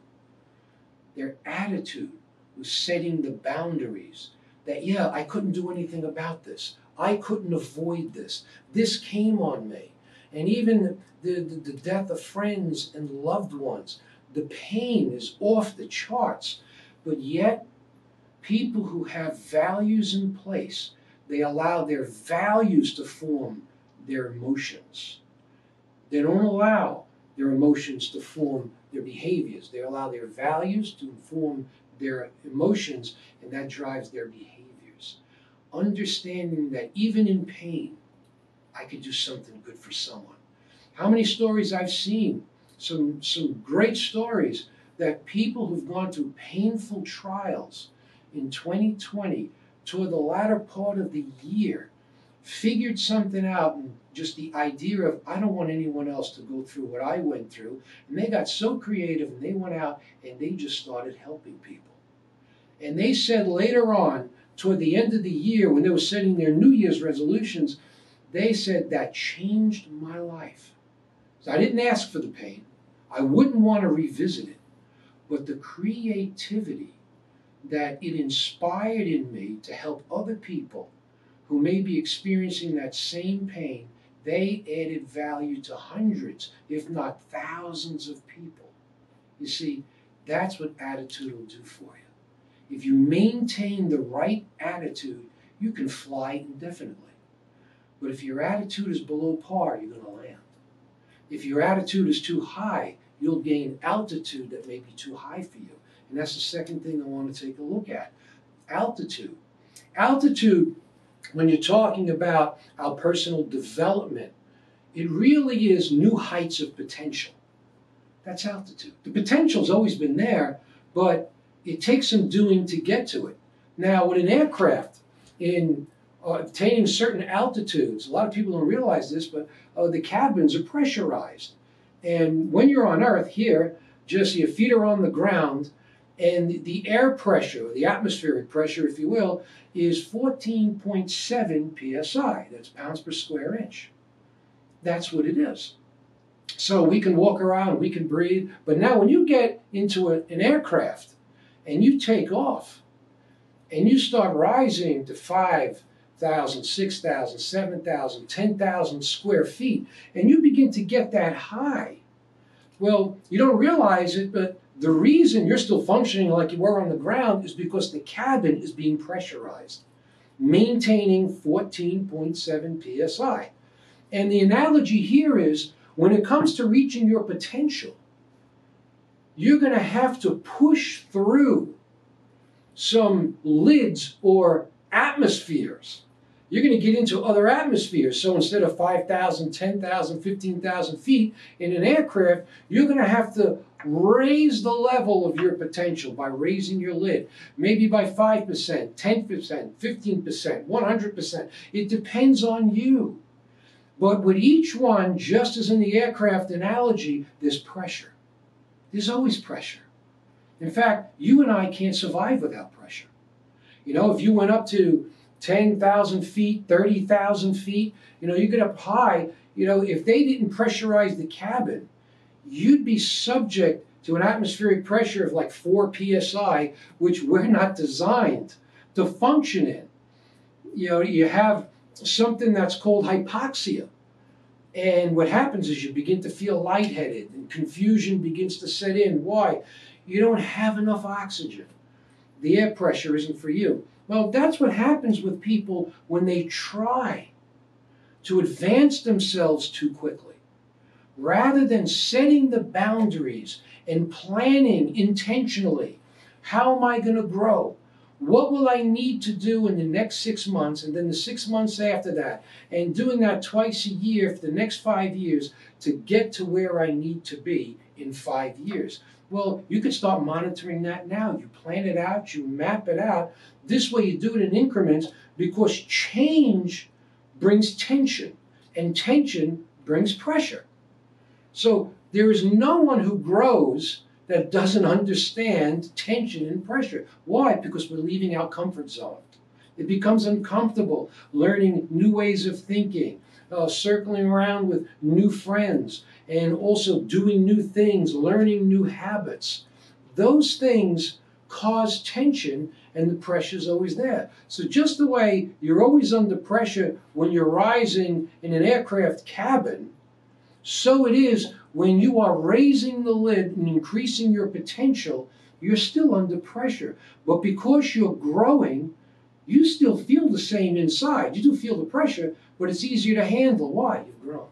Their attitude was setting the boundaries that, yeah, I couldn't do anything about this. I couldn't avoid this. This came on me. And even the death of friends and loved ones, the pain is off the charts. But yet, people who have values in place, they allow their values to form their emotions. They don't allow their emotions to form their behaviors. They allow their values to inform their emotions, and that drives their behaviors. Understanding that even in pain, I could do something good for someone. How many stories I've seen, some great stories that people who've gone through painful trials in 2020, toward the latter part of the year, figured something out, and just the idea of, I don't want anyone else to go through what I went through, and they got so creative and they went out and they just started helping people. And they said later on, toward the end of the year, when they were setting their New Year's resolutions, they said, that changed my life. So I didn't ask for the pain. I wouldn't want to revisit it. But the creativity that it inspired in me to help other people who may be experiencing that same pain, they added value to hundreds, if not thousands of people. You see, that's what attitude will do for you. If you maintain the right attitude, you can fly indefinitely. But if your attitude is below par, you're going to land. If your attitude is too high, you'll gain altitude that may be too high for you. And that's the second thing I want to take a look at. Altitude. Altitude, when you're talking about our personal development, it really is new heights of potential. That's altitude. The potential's always been there, but it takes some doing to get to it. Now, with an aircraft, in attaining certain altitudes, a lot of people don't realize this, but the cabins are pressurized. And when you're on Earth here, just your feet are on the ground, And the air pressure, or the atmospheric pressure, if you will, is 14.7 psi. That's pounds per square inch. That's what it is. So we can walk around, we can breathe. But now when you get into an aircraft and you take off and you start rising to 5,000, 6,000, 7,000, 10,000 square feet, and you begin to get that high, well, you don't realize it, but the reason you're still functioning like you were on the ground is because the cabin is being pressurized, maintaining 14.7 psi. And the analogy here is, when it comes to reaching your potential, you're going to have to push through some lids or atmospheres. You're going to get into other atmospheres. So instead of 5,000, 10,000, 15,000 feet in an aircraft, you're going to have to raise the level of your potential by raising your lid, maybe by 5%, 10%, 15%, 100%. It depends on you. But with each one, just as in the aircraft analogy, there's pressure. There's always pressure. In fact, you and I can't survive without pressure. You know, if you went up to 10,000 feet, 30,000 feet, you know, you get up high, you know, if they didn't pressurize the cabin, you'd be subject to an atmospheric pressure of like 4 psi, which we're not designed to function in. You know, you have something that's called hypoxia. And what happens is you begin to feel lightheaded and confusion begins to set in. Why? You don't have enough oxygen. The air pressure isn't for you. Well, that's what happens with people when they try to advance themselves too quickly. Rather than setting the boundaries and planning intentionally, how am I going to grow? What will I need to do in the next 6 months and then the 6 months after that? And doing that twice a year for the next 5 years to get to where I need to be in 5 years. Well, you could start monitoring that now. You plan it out, you map it out. This way you do it in increments because change brings tension and tension brings pressure. So there is no one who grows that doesn't understand tension and pressure. Why? Because we're leaving our comfort zone. It becomes uncomfortable learning new ways of thinking, circling around with new friends, and also doing new things, learning new habits. Those things cause tension and the pressure is always there. So just the way you're always under pressure when you're rising in an aircraft cabin, so it is when you are raising the lid and increasing your potential, you're still under pressure. But because you're growing, you still feel the same inside. You do feel the pressure, but it's easier to handle. Why? You've grown.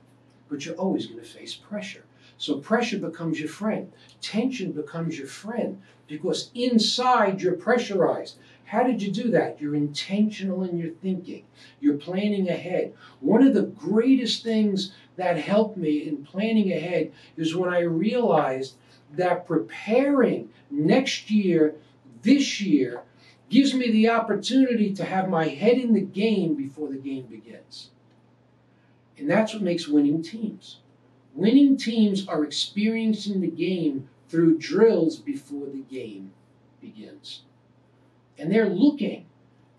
But you're always going to face pressure. So pressure becomes your friend. Tension becomes your friend because inside you're pressurized. How did you do that? You're intentional in your thinking. You're planning ahead. One of the greatest things that helped me in planning ahead is when I realized that preparing next year, this year, gives me the opportunity to have my head in the game before the game begins. And that's what makes winning teams. Winning teams are experiencing the game through drills before the game begins. And they're looking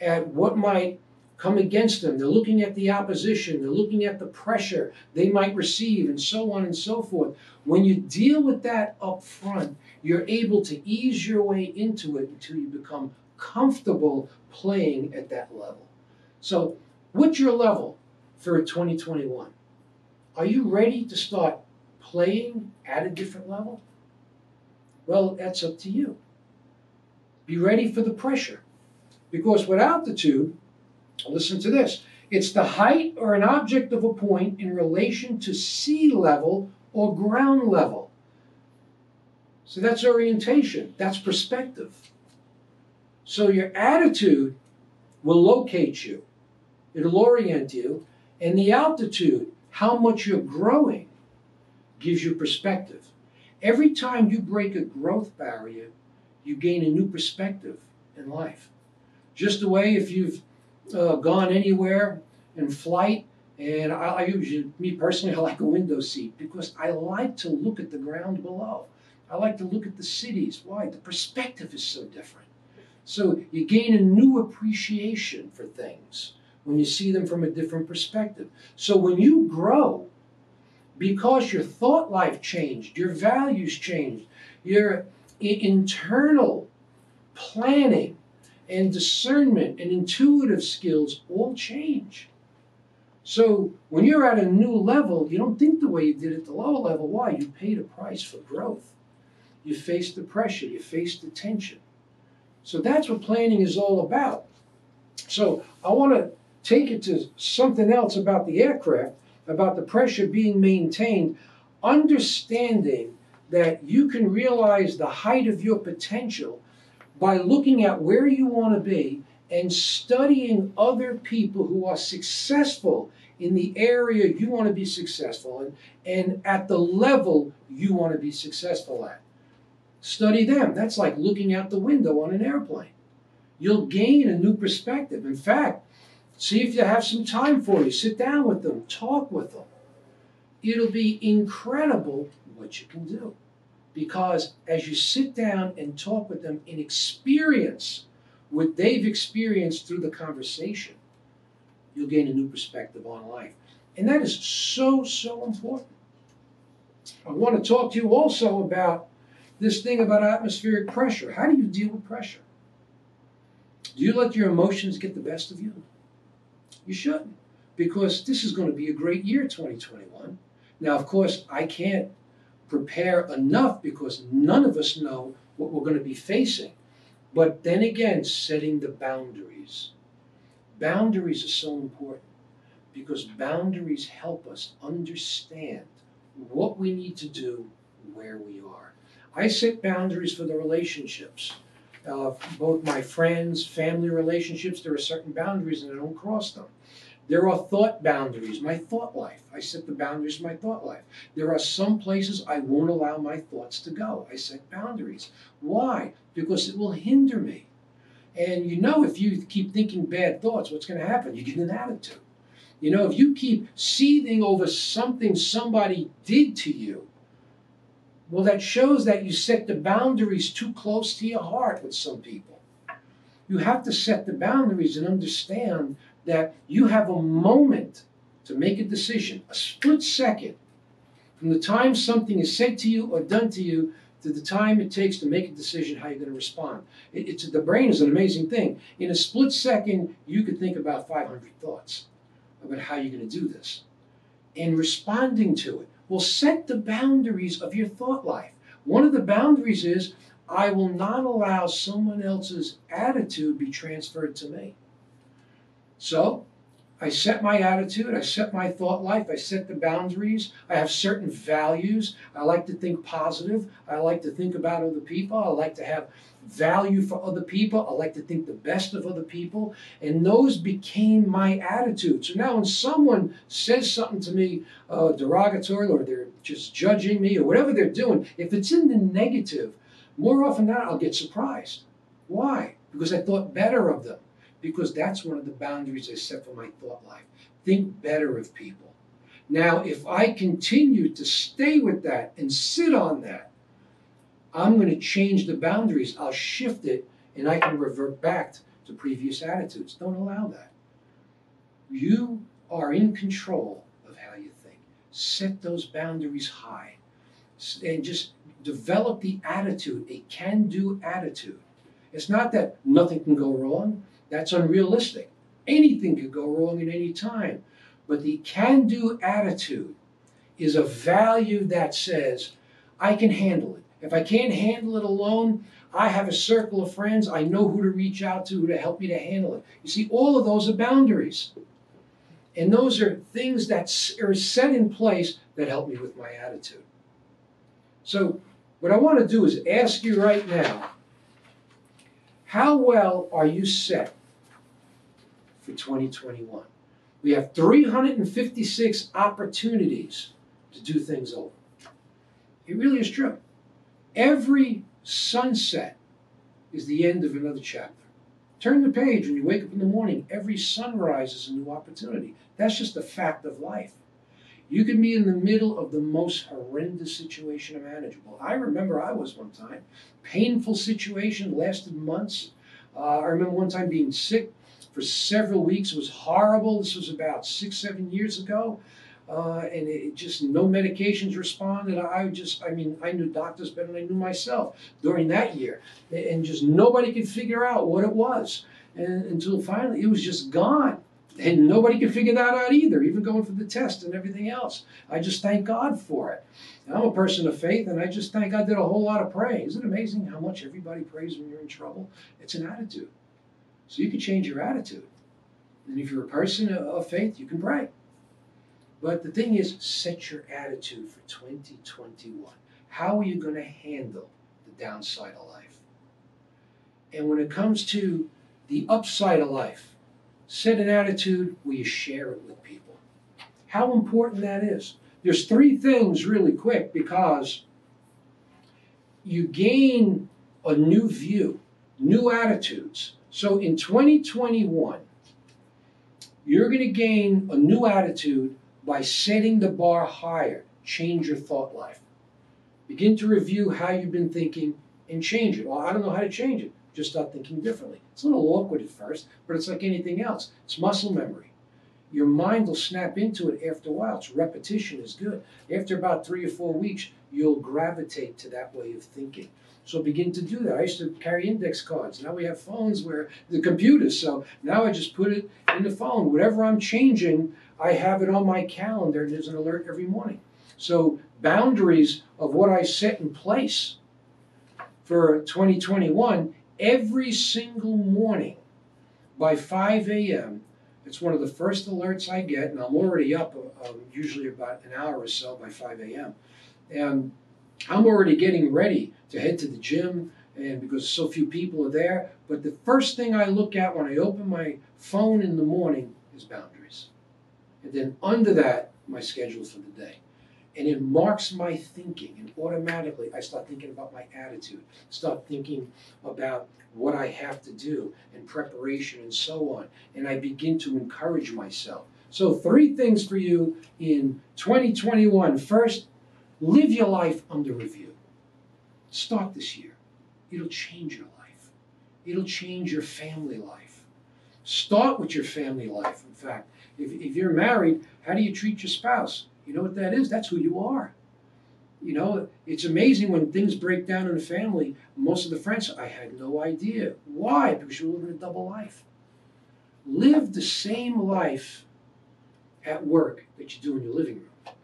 at what might come against them. They're looking at the opposition. They're looking at the pressure they might receive, and so on and so forth. When you deal with that up front, you're able to ease your way into it until you become comfortable playing at that level. So, what's your level for 2021? Are you ready to start playing at a different level? Well, that's up to you. Be ready for the pressure. Because with altitude, listen to this, it's the height or an object of a point in relation to sea level or ground level. So that's orientation, that's perspective. So your attitude will locate you, it'll orient you, and the altitude, how much you're growing, gives you perspective. Every time you break a growth barrier, you gain a new perspective in life. Just the way if you've gone anywhere in flight, and I usually, me personally, I like a window seat because I like to look at the ground below. I like to look at the cities. Why? The perspective is so different. So you gain a new appreciation for things when you see them from a different perspective. So when you grow, because your thought life changed, your values changed, your internal planning and discernment and intuitive skills all change. So when you're at a new level, you don't think the way you did at the lower level. Why? You paid a price for growth. You faced the pressure. You faced the tension. So that's what planning is all about. So I want to take it to something else about the aircraft, about the pressure being maintained, understanding that you can realize the height of your potential by looking at where you want to be and studying other people who are successful in the area you want to be successful in and at the level you want to be successful at. Study them. That's like looking out the window on an airplane. You'll gain a new perspective. In fact, see if you have some time for you. Sit down with them. Talk with them. It'll be incredible what you can do. Because as you sit down and talk with them and experience what they've experienced through the conversation, you'll gain a new perspective on life. And that is so, so important. I want to talk to you also about this thing about atmospheric pressure. How do you deal with pressure? Do you let your emotions get the best of you? You shouldn't, because this is going to be a great year, 2021. Now, of course, I can't prepare enough because none of us know what we're going to be facing. But then again, setting the boundaries. Boundaries are so important because boundaries help us understand what we need to do, where we are. I set boundaries for the relationships. Both my friends, family relationships, there are certain boundaries and I don't cross them. There are thought boundaries, my thought life. I set the boundaries for my thought life. There are some places I won't allow my thoughts to go. I set boundaries. Why? Because it will hinder me. And you know, if you keep thinking bad thoughts, what's going to happen? You get an attitude. You know, if you keep seething over something somebody did to you, well, that shows that you set the boundaries too close to your heart with some people. You have to set the boundaries and understand that you have a moment to make a decision, a split second, from the time something is said to you or done to you to the time it takes to make a decision how you're going to respond. The brain is an amazing thing. In a split second, you could think about 500 thoughts about how you're going to do this. And responding to it will set the boundaries of your thought life. One of the boundaries is, I will not allow someone else's attitude be transferred to me. So, I set my attitude, I set my thought life, I set the boundaries, I have certain values. I like to think positive, I like to think about other people, I like to have value for other people, I like to think the best of other people, and those became my attitude. So now when someone says something to me derogatory, or they're just judging me, or whatever they're doing, if it's in the negative, more often than not I'll get surprised. Why? Because I thought better of them. Because that's one of the boundaries I set for my thought life. Think better of people. Now, if I continue to stay with that and sit on that, I'm going to change the boundaries. I'll shift it, and I can revert back to previous attitudes. Don't allow that. You are in control of how you think. Set those boundaries high. And just develop the attitude, a can-do attitude. It's not that nothing can go wrong. That's unrealistic. Anything could go wrong at any time. But the can-do attitude is a value that says, I can handle it. If I can't handle it alone, I have a circle of friends. I know who to reach out to help me to handle it. You see, all of those are boundaries. And those are things that are set in place that help me with my attitude. So what I want to do is ask you right now, how well are you set for 2021? We have 356 opportunities to do things over. It really is true. Every sunset is the end of another chapter. Turn the page when you wake up in the morning. Every sunrise is a new opportunity. That's just a fact of life. You can be in the middle of the most horrendous situation to manageable. I remember I was one time. Painful situation, lasted months. I remember one time being sick for several weeks. It was horrible. This was about 6, 7 years ago. And it just, no medications responded. I knew doctors better than I knew myself during that year. And just nobody could figure out what it was. And until finally, it was just gone. And nobody could figure that out either, even going for the test and everything else. I just thank God for it. And I'm a person of faith, and I just thank God. I did a whole lot of praying. Isn't it amazing how much everybody prays when you're in trouble? It's an attitude. So you can change your attitude. And if you're a person of faith, you can pray. But the thing is, set your attitude for 2021. How are you going to handle the downside of life? And when it comes to the upside of life, set an attitude where you share it with people. How important that is. There's 3 things really quick, because you gain a new view, new attitudes. So in 2021, you're going to gain a new attitude by setting the bar higher. Change your thought life. Begin to review how you've been thinking and change it. Well, I don't know how to change it. Just start thinking differently. It's a little awkward at first, but it's like anything else. It's muscle memory. Your mind will snap into it after a while. It's repetition is good. After about 3 or 4 weeks, you'll gravitate to that way of thinking. So begin to do that. I used to carry index cards. Now we have phones where the computers. So now I just put it in the phone. Whatever I'm changing, I have it on my calendar, and there's an alert every morning. So boundaries of what I set in place for 2021, every single morning by 5 a.m., it's one of the first alerts I get, and I'm already up usually about an hour or so by 5 a.m. And I'm already getting ready to head to the gym, and because so few people are there. But the first thing I look at when I open my phone in the morning is boundaries. And then under that, my schedule for the day. And it marks my thinking, and automatically I start thinking about my attitude, start thinking about what I have to do and preparation and so on. And I begin to encourage myself. So 3 things for you in 2021. First, live your life under review. Start this year. It'll change your life. It'll change your family life. Start with your family life. In fact, if you're married, how do you treat your spouse? You know what that is? That's who you are. You know, it's amazing when things break down in a family. Most of the friends, I had no idea. Why? Because you're living a double life. Live the same life at work that you do in your living room.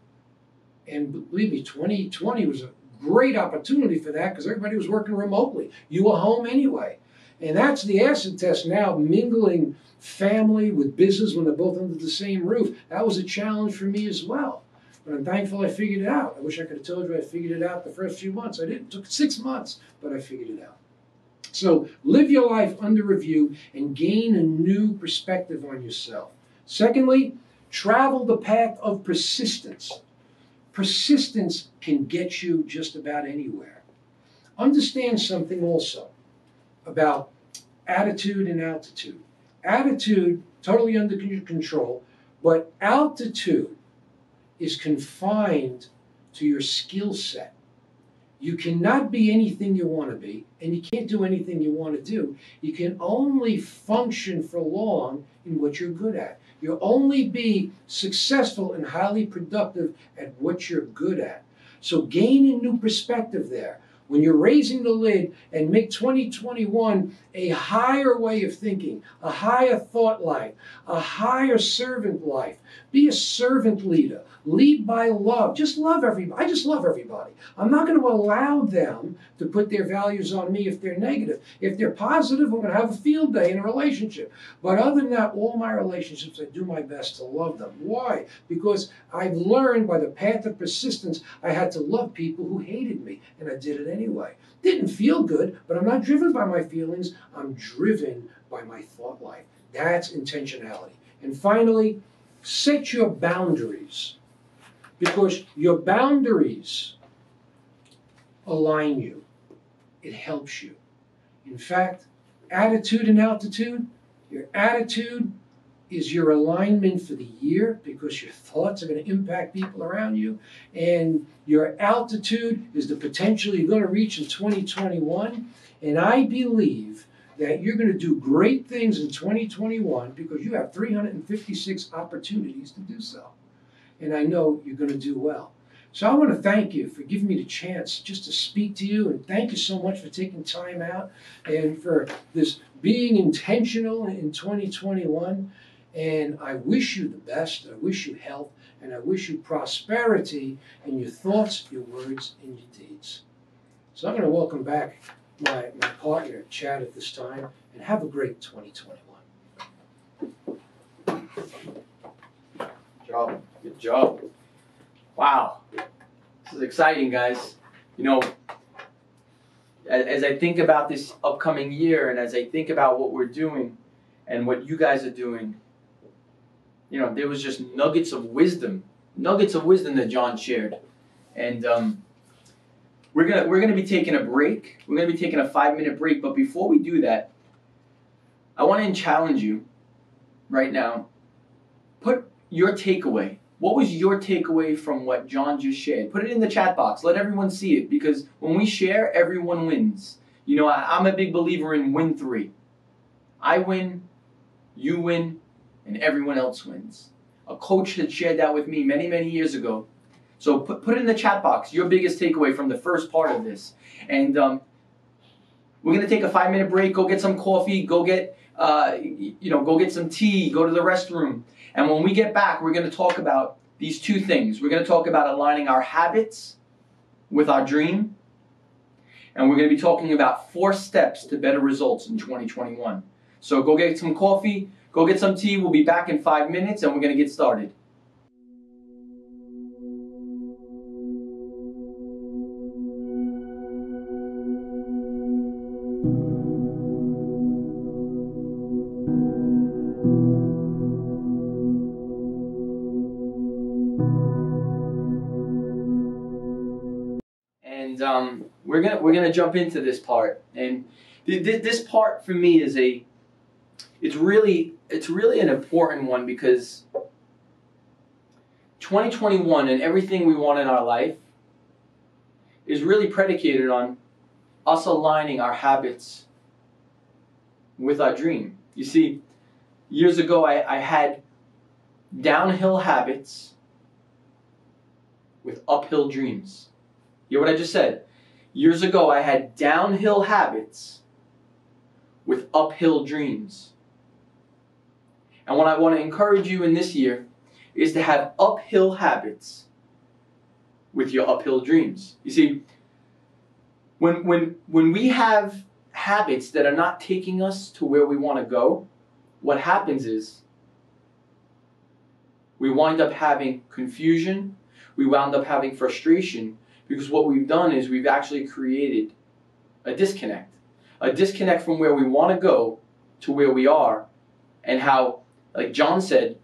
And believe me, 2020 was a great opportunity for that, because everybody was working remotely. You were home anyway. And that's the acid test now, mingling family with business when they're both under the same roof. That was a challenge for me as well. But I'm thankful I figured it out. I wish I could have told you I figured it out the first few months. I didn't. It took 6 months, but I figured it out. So live your life under review and gain a new perspective on yourself. Secondly, travel the path of persistence. Persistence can get you just about anywhere. Understand something also about attitude and altitude. Attitude, totally under control, but altitude is confined to your skill set. You cannot be anything you want to be, and you can't do anything you want to do. You can only function for long in what you're good at. You'll only be successful and highly productive at what you're good at. So gain a new perspective there. When you're raising the lid, and make 2021 a higher way of thinking, a higher thought life, a higher servant life. Be a servant leader. Lead by love. Just love everybody. I just love everybody. I'm not going to allow them to put their values on me if they're negative. If they're positive, I'm going to have a field day in a relationship. But other than that, all my relationships, I do my best to love them. Why? Because I've learned by the path of persistence, I had to love people who hated me, and I did it anyway. Didn't feel good, but I'm not driven by my feelings. I'm driven by my thought life. That's intentionality. And finally, set your boundaries, because your boundaries align you. It helps you. In fact, attitude and altitude, your attitude is your alignment for the year, because your thoughts are going to impact people around you, and your altitude is the potential you're going to reach in 2021. And I believe that you're going to do great things in 2021 because you have 356 opportunities to do so. And I know you're going to do well. So I want to thank you for giving me the chance just to speak to you, and thank you so much for taking time out and for this being intentional in 2021. And I wish you the best. I wish you health, and I wish you prosperity in your thoughts, your words, and your deeds. So I'm going to welcome back my partner, Chad, at this time, and have a great 2021. Good job. Good job. Wow. This is exciting, guys. You know, as I think about this upcoming year, and as I think about what we're doing and what you guys are doing, you know, there was just nuggets of wisdom that John shared. And we're gonna be taking a break. We're gonna be taking a 5-minute break. But before we do that, I want to challenge you right now. Put your takeaway. What was your takeaway from what John just shared? Put it in the chat box. Let everyone see it, because when we share, everyone wins. You know, I'm a big believer in win 3. I win, you win, and everyone else wins. A coach had shared that with me many, many years ago. So put it in the chat box, your biggest takeaway from the first part of this. And we're going to take a 5-minute break, go get some coffee, go get some tea, go to the restroom. And when we get back, we're going to talk about these 2 things. We're going to talk about aligning our habits with our dream. And we're going to be talking about 4 steps to better results in 2021. So go get some coffee, go get some tea. We'll be back in 5 minutes, and we're going to get started. We're gonna jump into this part, and this part for me is it's really an important one, because 2021 and everything we want in our life is really predicated on us aligning our habits with our dream. You see, years ago I had downhill habits with uphill dreams. You hear what I just said? Years ago, I had downhill habits with uphill dreams. And what I want to encourage you in this year is to have uphill habits with your uphill dreams. You see, when we have habits that are not taking us to where we want to go, what happens is we wind up having confusion, we wound up having frustration, because what we've done is we've actually created a disconnect from where we want to go to where we are, and how, like John said,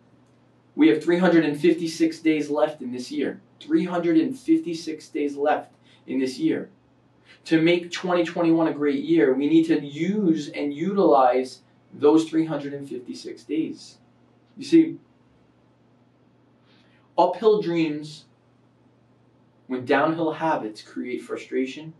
we have 356 days left in this year. 356 days left in this year. To make 2021 a great year, we need to use and utilize those 356 days. You see, uphill dreams when downhill habits create frustration,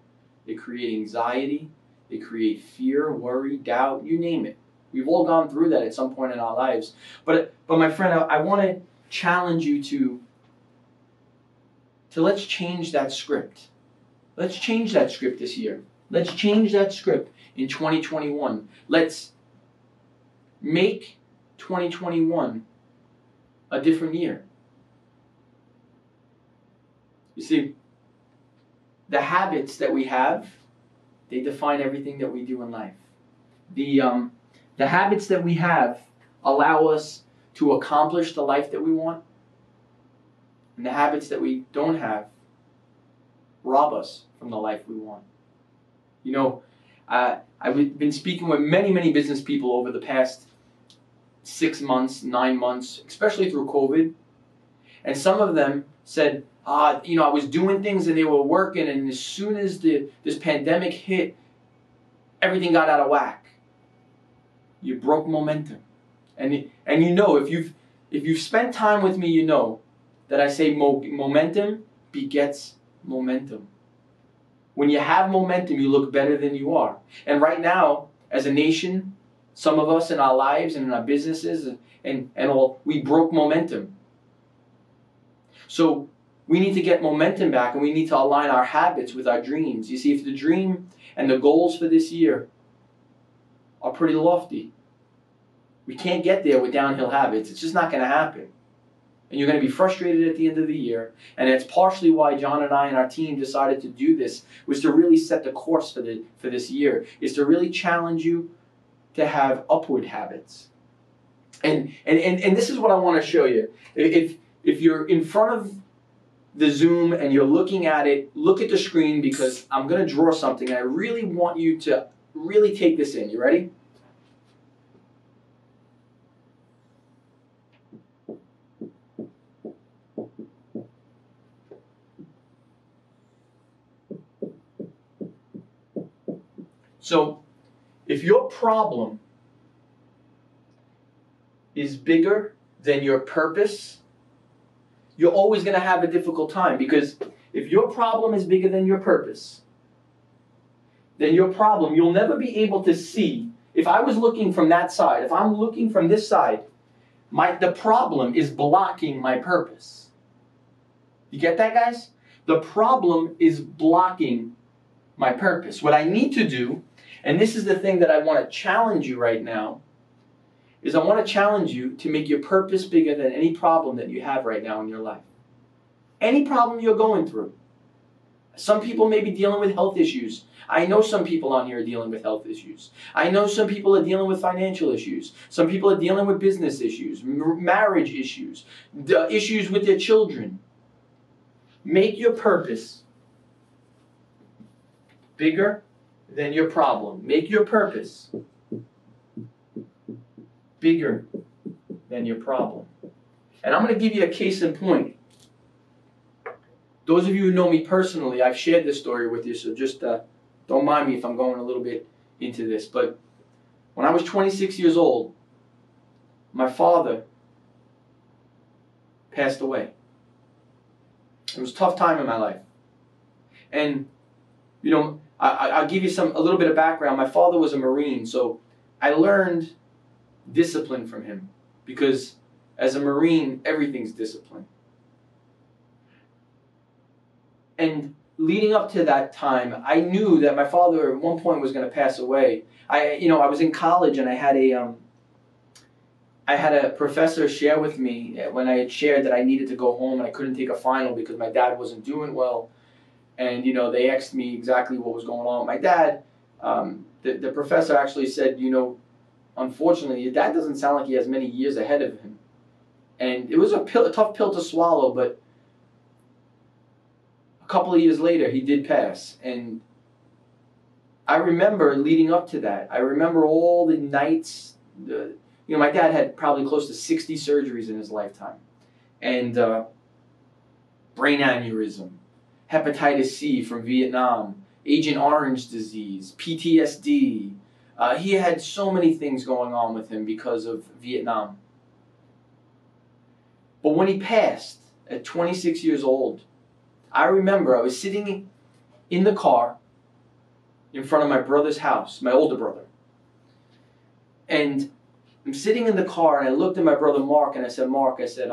they create anxiety, they create fear, worry, doubt, you name it. We've all gone through that at some point in our lives. But my friend, I want to challenge you to let's change that script. Let's change that script this year. Let's change that script in 2021. Let's make 2021 a different year. You see, the habits that we have, they define everything that we do in life. The habits that we have allow us to accomplish the life that we want, and the habits that we don't have rob us from the life we want. You know, I've been speaking with many business people over the past 6 months, 9 months, especially through COVID, and some of them said, I was doing things and they were working, and as soon as this pandemic hit, everything got out of whack. You broke momentum. And you know, if you've spent time with me, you know that I say momentum begets momentum. When you have momentum, you look better than you are. And right now, as a nation, some of us in our lives and in our businesses and all, we broke momentum. So we need to get momentum back, and we need to align our habits with our dreams. You see, if the dream and the goals for this year are pretty lofty, we can't get there with downhill habits. It's just not going to happen. And you're going to be frustrated at the end of the year. And it's partially why John and I and our team decided to do this, was to really set the course for this year, is to really challenge you to have upward habits. And this is what I want to show you. If you're in front of the Zoom and you're looking at it, look at the screen, because I'm going to draw something and I really want you to really take this in. You ready? So, if your problem is bigger than your purpose, you're always going to have a difficult time. Because if your problem is bigger than your purpose, then your problem, you'll never be able to see. If I was looking from that side, if I'm looking from this side, the problem is blocking my purpose. You get that, guys? The problem is blocking my purpose. What I need to do, and this is the thing that I want to challenge you right now, is I want to challenge you to make your purpose bigger than any problem that you have right now in your life. Any problem you're going through. Some people may be dealing with health issues. I know some people on here are dealing with health issues. I know some people are dealing with financial issues. Some people are dealing with business issues, marriage issues, issues with their children. Make your purpose bigger than your problem. Make your purpose bigger than your problem. And I'm going to give you a case in point. Those of you who know me personally, I've shared this story with you, so just don't mind me if I'm going a little bit into this. But when I was 26 years old, my father passed away. It was a tough time in my life. And, you know, I'll give you a little bit of background. My father was a Marine, so I learned discipline from him, because as a Marine, everything's discipline. And leading up to that time, I knew that my father at one point was going to pass away. I was in college, and I had a professor share with me when I had shared that I needed to go home and I couldn't take a final because my dad wasn't doing well. And, you know, they asked me exactly what was going on with my dad. The professor actually said, you know, unfortunately, your dad doesn't sound like he has many years ahead of him. And it was a tough pill to swallow, but a couple of years later, he did pass. And I remember leading up to that. I remember all the nights. You know, my dad had probably close to 60 surgeries in his lifetime. And brain aneurysm, hepatitis C from Vietnam, Agent Orange disease, PTSD. He had so many things going on with him because of Vietnam. But when he passed at 26 years old, I remember I was sitting in the car in front of my brother's house, my older brother. And I'm sitting in the car, and I looked at my brother Mark, and I said, Mark, I said,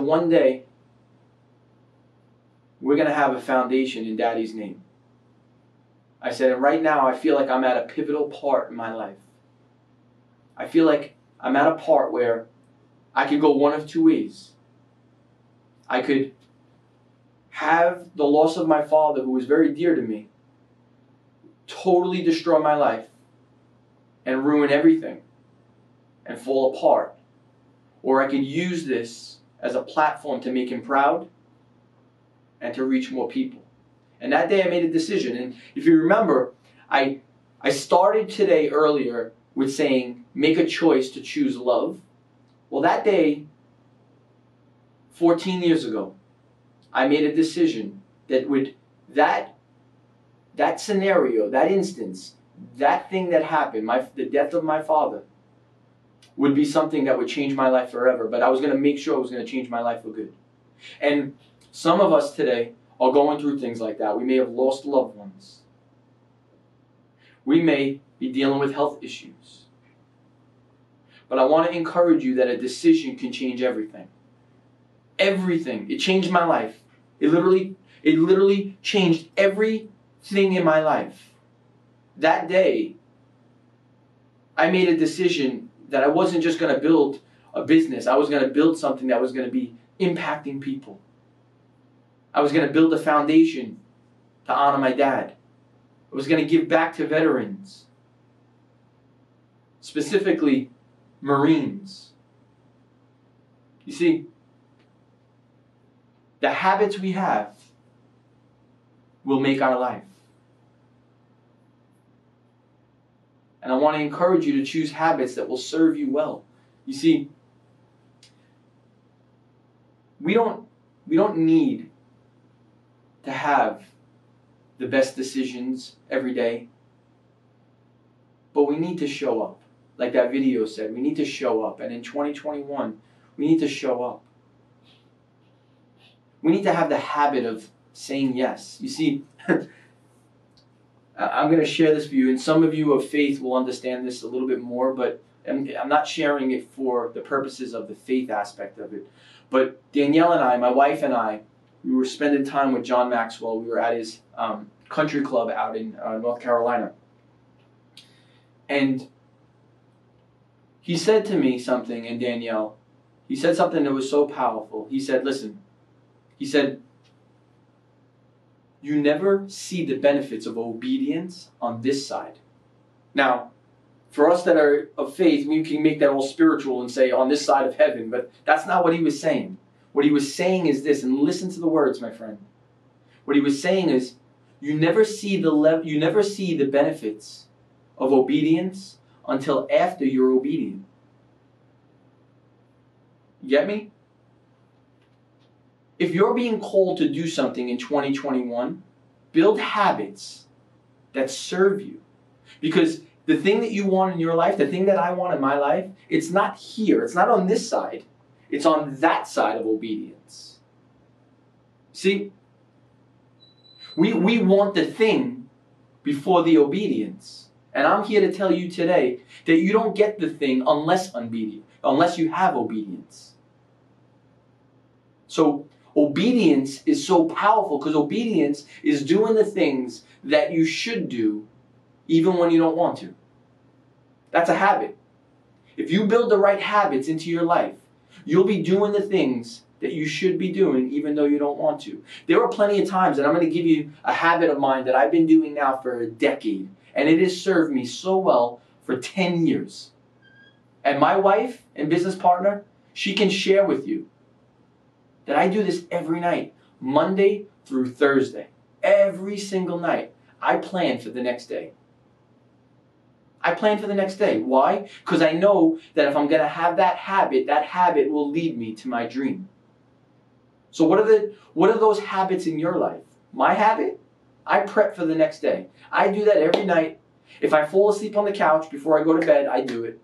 one day we're going to have a foundation in Daddy's name. I said, and right now I feel like I'm at a pivotal part in my life. I feel like I'm at a part where I could go one of two ways. I could have the loss of my father, who was very dear to me, totally destroy my life and ruin everything and fall apart. Or I could use this as a platform to make him proud and to reach more people. And that day I made a decision. And if you remember, I started today earlier with saying, make a choice to choose love. Well, that day, 14 years ago, I made a decision that that scenario, that instance, that thing that happened, the death of my father, would be something that would change my life forever, but I was going to make sure it was going to change my life for good. And some of us today are going through things like that. We may have lost loved ones. We may be dealing with health issues. But I want to encourage you that a decision can change everything. Everything. It changed my life. It literally changed everything in my life. That day, I made a decision that I wasn't just going to build a business. I was going to build something that was going to be impacting people. I was going to build a foundation to honor my dad. I was going to give back to veterans, specifically Marines. You see, the habits we have will make our life. And I want to encourage you to choose habits that will serve you well. You see, we don't need to have the best decisions every day, but we need to show up. Like that video said, we need to show up. And in 2021, we need to show up. We need to have the habit of saying yes. You see, I'm going to share this with you, and some of you of faith will understand this a little bit more, but I'm not sharing it for the purposes of the faith aspect of it. But Danielle and I, my wife and I, we were spending time with John Maxwell. We were at his country club out in North Carolina. And he said to me something, and Danielle, he said something that was so powerful. He said, listen, he said, you never see the benefits of obedience on this side. Now, for us that are of faith, we can make that all spiritual and say on this side of heaven, but that's not what he was saying. What he was saying is this, and listen to the words, my friend. What he was saying is, you never see the benefits of obedience until after you're obedient. You get me? If you're being called to do something in 2021, build habits that serve you. Because the thing that you want in your life, the thing that I want in my life, it's not here. It's not on this side. It's on that side of obedience. See? We want the thing before the obedience. And I'm here to tell you today that you don't get the thing unless you have obedience. So obedience is so powerful because obedience is doing the things that you should do even when you don't want to. That's a habit. If you build the right habits into your life, you'll be doing the things that you should be doing even though you don't want to. There are plenty of times, and I'm going to give you a habit of mine that I've been doing now for a decade, and it has served me so well for 10 years. And my wife and business partner, she can share with you that I do this every night, Monday through Thursday. Every single night, I plan for the next day. I plan for the next day. Why? Because I know that if I'm going to have that habit will lead me to my dream. So what are those habits in your life? My habit? I prep for the next day. I do that every night. If I fall asleep on the couch before I go to bed, I do it.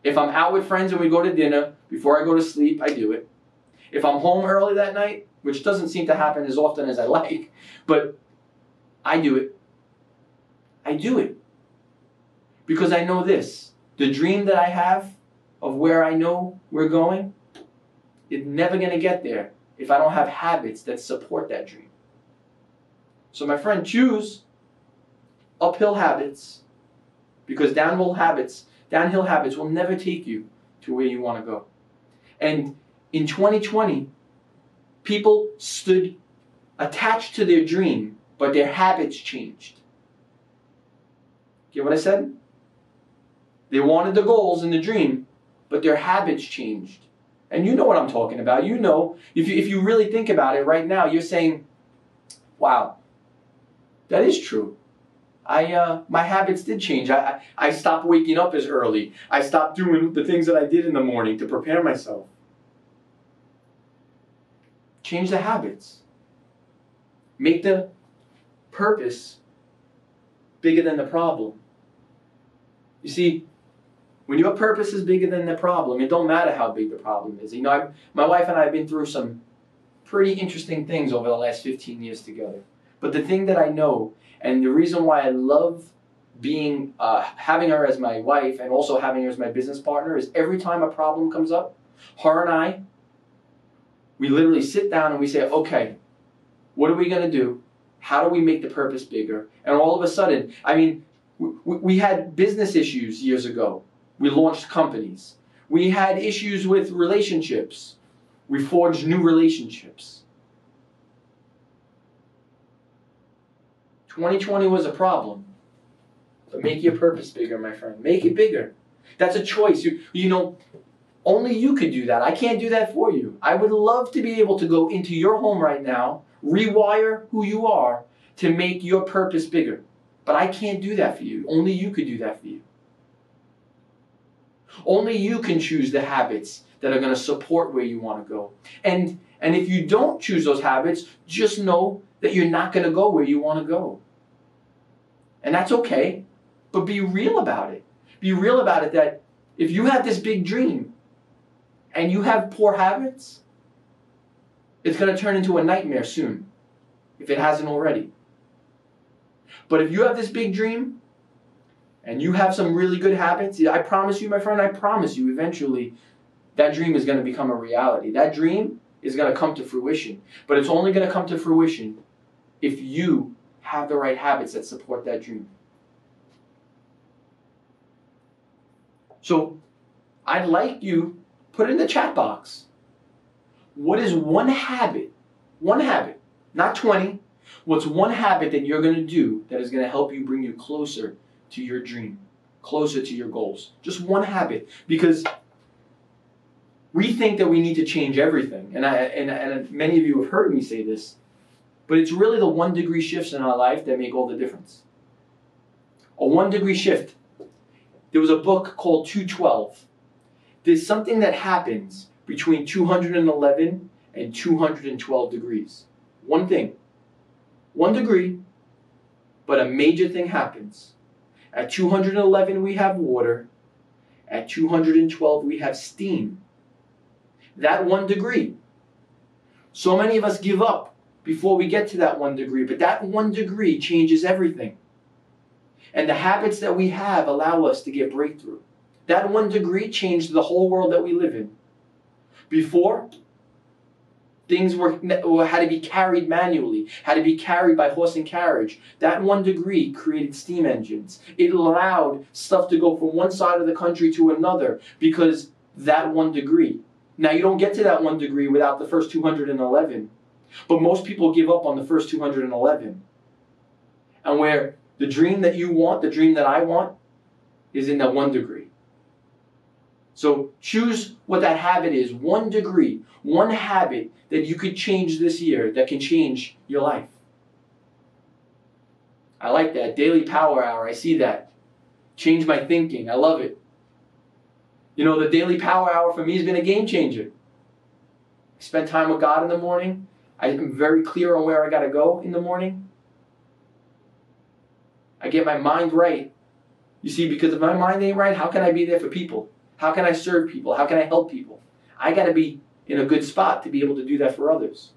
If I'm out with friends and we go to dinner, before I go to sleep, I do it. If I'm home early that night, which doesn't seem to happen as often as I like, but I do it. I do it. Because I know this, the dream that I have of where I know we're going, it's never going to get there if I don't have habits that support that dream. So my friend, choose uphill habits, because downhill habits will never take you to where you want to go. And in 2020, people stood attached to their dream, but their habits changed. Get what I said? They wanted the goals and the dream, but their habits changed. And you know what I'm talking about. You know, if you really think about it right now, you're saying, wow, that is true. My habits did change. I stopped waking up as early. I stopped doing the things that I did in the morning to prepare myself. Change the habits. Make the purpose bigger than the problem. You see, When your purpose is bigger than the problem, it don't matter how big the problem is. You know, my wife and I have been through some pretty interesting things over the last 15 years together. But the thing that I know, and the reason why I love being having her as my wife and also having her as my business partner, is every time a problem comes up, her and I, we literally sit down and we say, okay, what are we going to do? How do we make the purpose bigger? And all of a sudden, I mean, we had business issues years ago. We launched companies. We had issues with relationships. We forged new relationships. 2020 was a problem. But make your purpose bigger, my friend. Make it bigger. That's a choice. You know, only you could do that. I can't do that for you. I would love to be able to go into your home right now, rewire who you are to make your purpose bigger. But I can't do that for you. Only you could do that for you. Only you can choose the habits that are going to support where you want to go. And if you don't choose those habits, just know that you're not going to go where you want to go. And that's okay, but be real about it. Be real about it that if you have this big dream and you have poor habits, it's going to turn into a nightmare soon, if it hasn't already. But if you have this big dream and you have some really good habits, I promise you, my friend, I promise you, eventually that dream is going to become a reality. That dream is going to come to fruition. But it's only going to come to fruition if you have the right habits that support that dream. So I'd like you, put it in the chat box. What is one habit, not 20, what's one habit that you're going to do that is going to help you bring you closer to your dream, closer to your goals? Just one habit. Because we think that we need to change everything. And many of you have heard me say this, but it's really the 1 degree shifts in our life that make all the difference. A 1 degree shift. There was a book called 212. There's something that happens between 211 and 212 degrees. One thing. 1 degree, but a major thing happens. At 211 we have water. At 212 we have steam. That 1 degree. So many of us give up before we get to that 1 degree, but that 1 degree changes everything. And the habits that we have allow us to get breakthrough. That 1 degree changed the whole world that we live in. Before, things had to be carried manually, had to be carried by horse and carriage. That 1 degree created steam engines. It allowed stuff to go from one side of the country to another because that 1 degree. Now, you don't get to that 1 degree without the first 211. But most people give up on the first 211. And where the dream that you want, the dream that I want, is in that 1 degree. So choose what that habit is. 1 degree, one habit that you could change this year that can change your life. I like that. Daily Power Hour. I see that. Change my thinking. I love it. You know, the Daily Power Hour for me has been a game changer. I spend time with God in the morning. I am very clear on where I got to go in the morning. I get my mind right. You see, because if my mind ain't right, how can I be there for people? How can I serve people? How can I help people? I got to be in a good spot to be able to do that for others.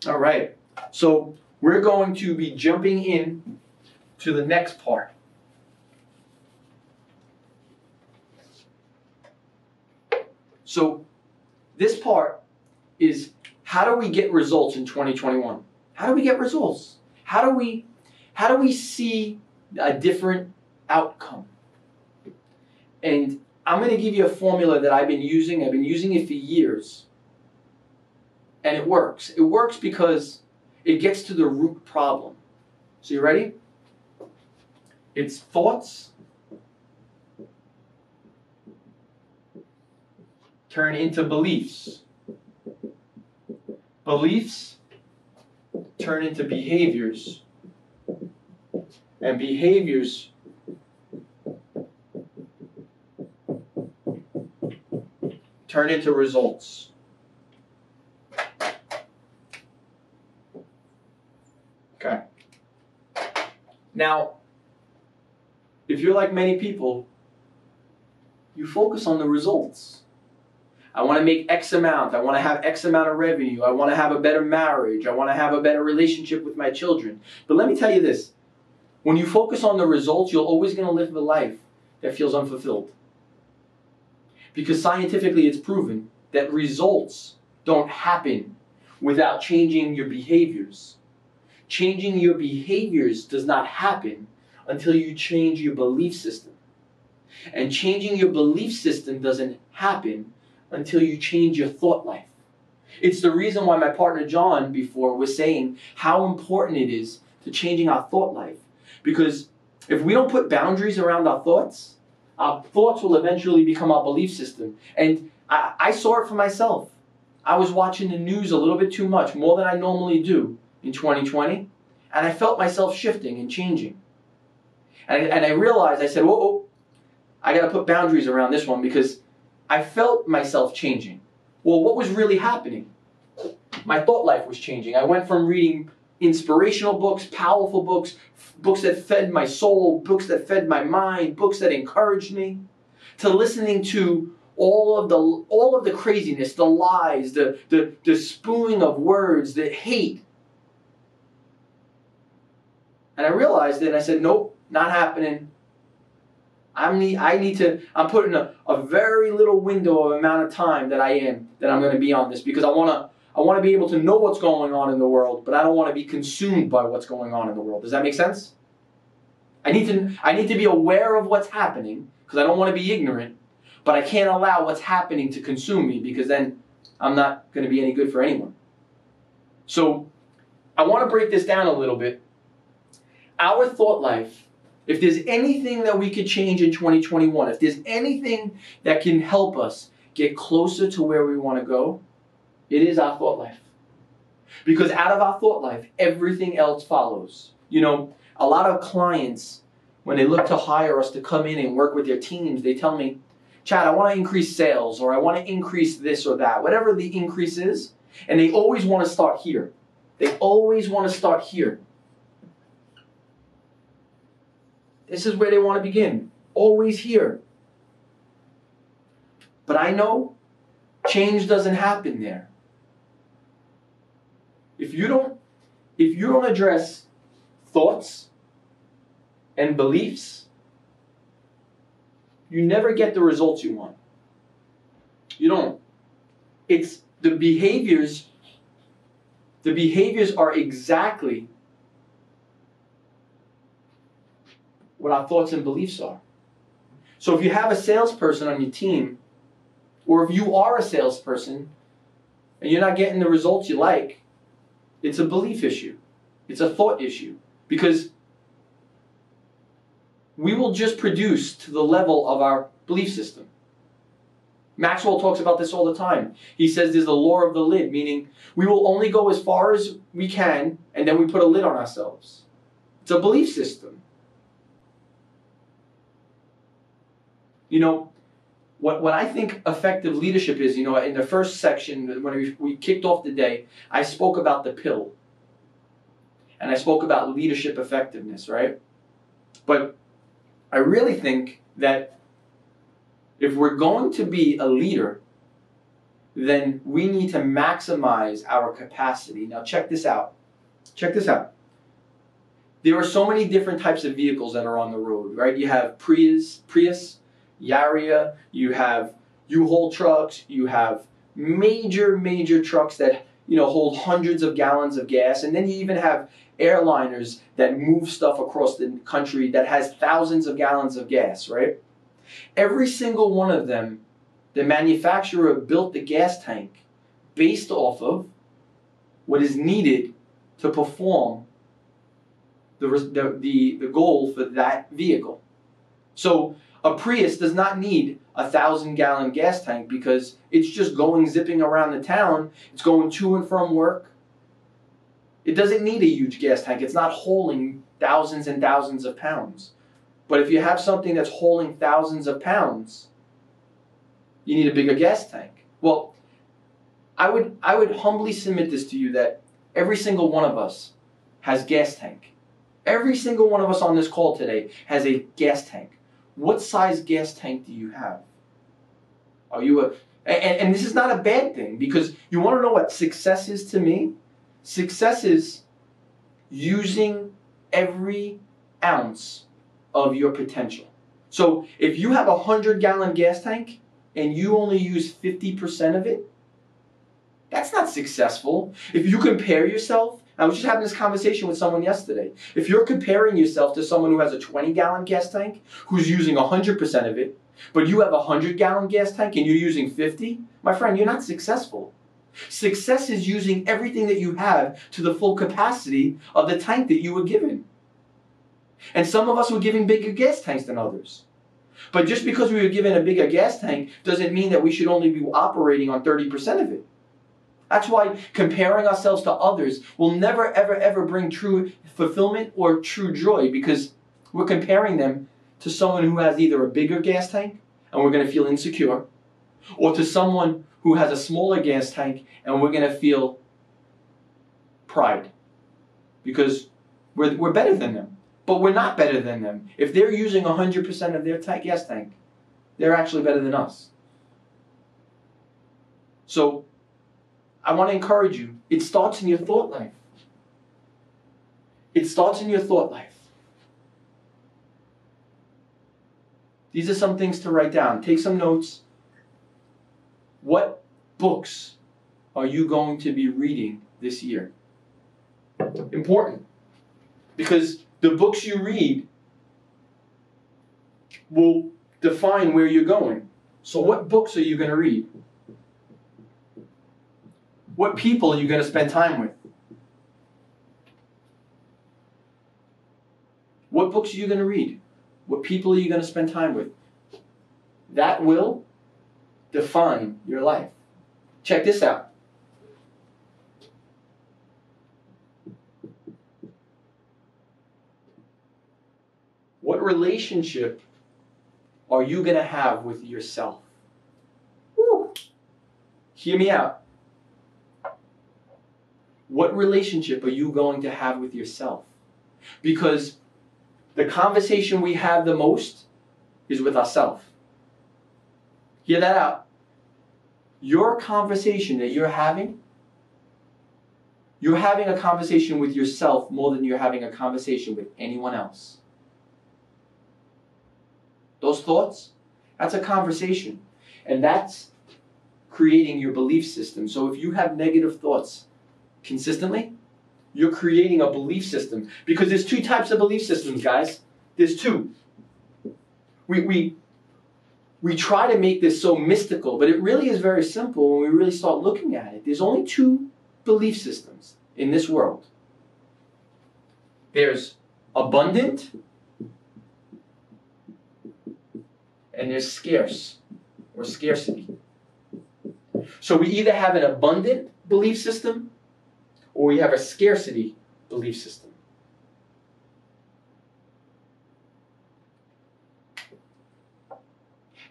All right. So we're going to be jumping in to the next part. So this part is, how do we get results in 2021? How do we get results? How do we see a different outcome? And I'm going to give you a formula that I've been using. I've been using it for years. And it works. It works because it gets to the root problem. So you ready? It's thoughts turn into beliefs. Beliefs turn into behaviors. And behaviors turn into results. Okay. Now, if you're like many people, you focus on the results. I want to make X amount. I want to have X amount of revenue. I want to have a better marriage. I want to have a better relationship with my children. But let me tell you this. When you focus on the results, you're always going to live a life that feels unfulfilled. Because scientifically it's proven that results don't happen without changing your behaviors. Changing your behaviors does not happen until you change your belief system. And changing your belief system doesn't happen until you change your thought life. It's the reason why my partner John before was saying how important it is to changing our thought life. Because if we don't put boundaries around our thoughts will eventually become our belief system. And I saw it for myself. I was watching the news a little bit too much, more than I normally do in 2020. And I felt myself shifting and changing. And I realized, I said, whoa, I got to put boundaries around this one because I felt myself changing. Well, what was really happening? My thought life was changing. I went from reading inspirational books, powerful books, books that fed my soul, books that fed my mind, books that encouraged me, to listening to all of the craziness, the lies, the spewing of words, the hate. And I realized it and I said, nope, not happening. I'm putting a very little window of amount of time that I'm going to be on this because I want to be able to know what's going on in the world, but I don't want to be consumed by what's going on in the world. Does that make sense? I need to be aware of what's happening because I don't want to be ignorant, but I can't allow what's happening to consume me because then I'm not going to be any good for anyone. So I want to break this down a little bit. Our thought life, if there's anything that we could change in 2021, if there's anything that can help us get closer to where we want to go, it is our thought life. Because out of our thought life, everything else follows. You know, a lot of clients, when they look to hire us to come in and work with their teams, they tell me, Chad, I want to increase sales, or I want to increase this or that, whatever the increase is, and they always want to start here. They always want to start here. This is where they want to begin. Always here. But I know change doesn't happen there. If you don't address thoughts and beliefs, you never get the results you want. You don't. It's the behaviors are exactly what our thoughts and beliefs are. So if you have a salesperson on your team, or if you are a salesperson and you're not getting the results you like, it's a belief issue. It's a thought issue. Because we will just produce to the level of our belief system. Maxwell talks about this all the time. He says there's the law of the lid, meaning we will only go as far as we can and then we put a lid on ourselves. It's a belief system. You know, what I think effective leadership is, you know, in the first section, when we kicked off the day, I spoke about the pill. And I spoke about leadership effectiveness, right? But I really think that if we're going to be a leader, then we need to maximize our capacity. Now check this out. Check this out. There are so many different types of vehicles that are on the road, right? You have Prius, Yaria, you have U-Haul trucks, you have major trucks that, you know, hold hundreds of gallons of gas, and then you even have airliners that move stuff across the country that has thousands of gallons of gas, right? Every single one of them, the manufacturer built the gas tank based off of what is needed to perform the goal for that vehicle. So a Prius does not need a 1,000-gallon gas tank because it's just going zipping around the town. It's going to and from work. It doesn't need a huge gas tank. It's not hauling thousands and thousands of pounds. But if you have something that's hauling thousands of pounds, you need a bigger gas tank. Well, I would humbly submit this to you that every single one of us has gas tank. Every single one of us on this call today has a gas tank. What size gas tank do you have? Are you a and this is not a bad thing, because you want to know what success is to me? Success is using every ounce of your potential. So if you have a 100-gallon gas tank and you only use 50% of it, that's not successful. If you compare yourself, I was just having this conversation with someone yesterday. If you're comparing yourself to someone who has a 20-gallon gas tank, who's using 100% of it, but you have a 100-gallon gas tank and you're using 50, my friend, you're not successful. Success is using everything that you have to the full capacity of the tank that you were given. And some of us were given bigger gas tanks than others. But just because we were given a bigger gas tank doesn't mean that we should only be operating on 30% of it. That's why comparing ourselves to others will never, ever, ever bring true fulfillment or true joy, because we're comparing them to someone who has either a bigger gas tank and we're going to feel insecure, or to someone who has a smaller gas tank and we're going to feel pride because we're better than them. But we're not better than them. If they're using 100% of their gas tank, they're actually better than us. So I want to encourage you. It starts in your thought life. It starts in your thought life. These are some things to write down. Take some notes. What books are you going to be reading this year? Important. Because the books you read will define where you're going. So what books are you going to read? What people are you going to spend time with? What books are you going to read? What people are you going to spend time with? That will define your life. Check this out. What relationship are you going to have with yourself? Woo. Hear me out. What relationship are you going to have with yourself? Because the conversation we have the most is with ourselves. Hear that out. Your conversation that you're having a conversation with yourself more than you're having a conversation with anyone else. Those thoughts, that's a conversation. And that's creating your belief system. So if you have negative thoughts consistently, you're creating a belief system. Because there's two types of belief systems, guys. There's two. We try to make this so mystical, but it really is very simple when we really start looking at it. There's only two belief systems in this world. There's abundant and there's scarce or scarcity. So we either have an abundant belief system or we have a scarcity belief system.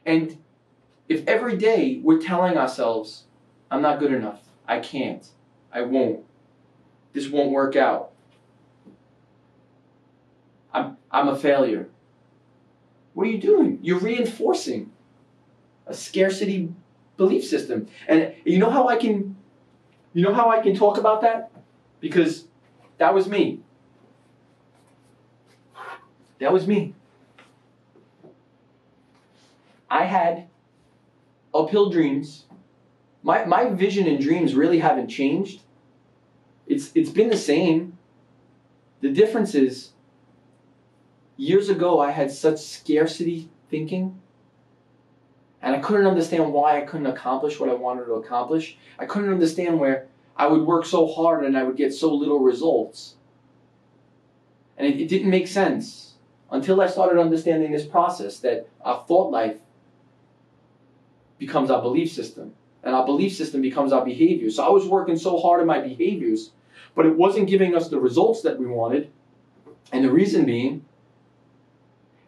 And if every day we're telling ourselves, I'm not good enough, I can't, I won't, this won't work out, I'm a failure, what are you doing? You're reinforcing a scarcity belief system. And you know how I can talk about that? Because that was me. That was me. I had uphill dreams. My vision and dreams really haven't changed. It's been the same. The difference is, years ago I had such scarcity thinking, and I couldn't understand why I couldn't accomplish what I wanted to accomplish. I couldn't understand where I would work so hard and I would get so little results. And it didn't make sense until I started understanding this process, that our thought life becomes our belief system, and our belief system becomes our behavior. So I was working so hard on my behaviors, but it wasn't giving us the results that we wanted. And the reason being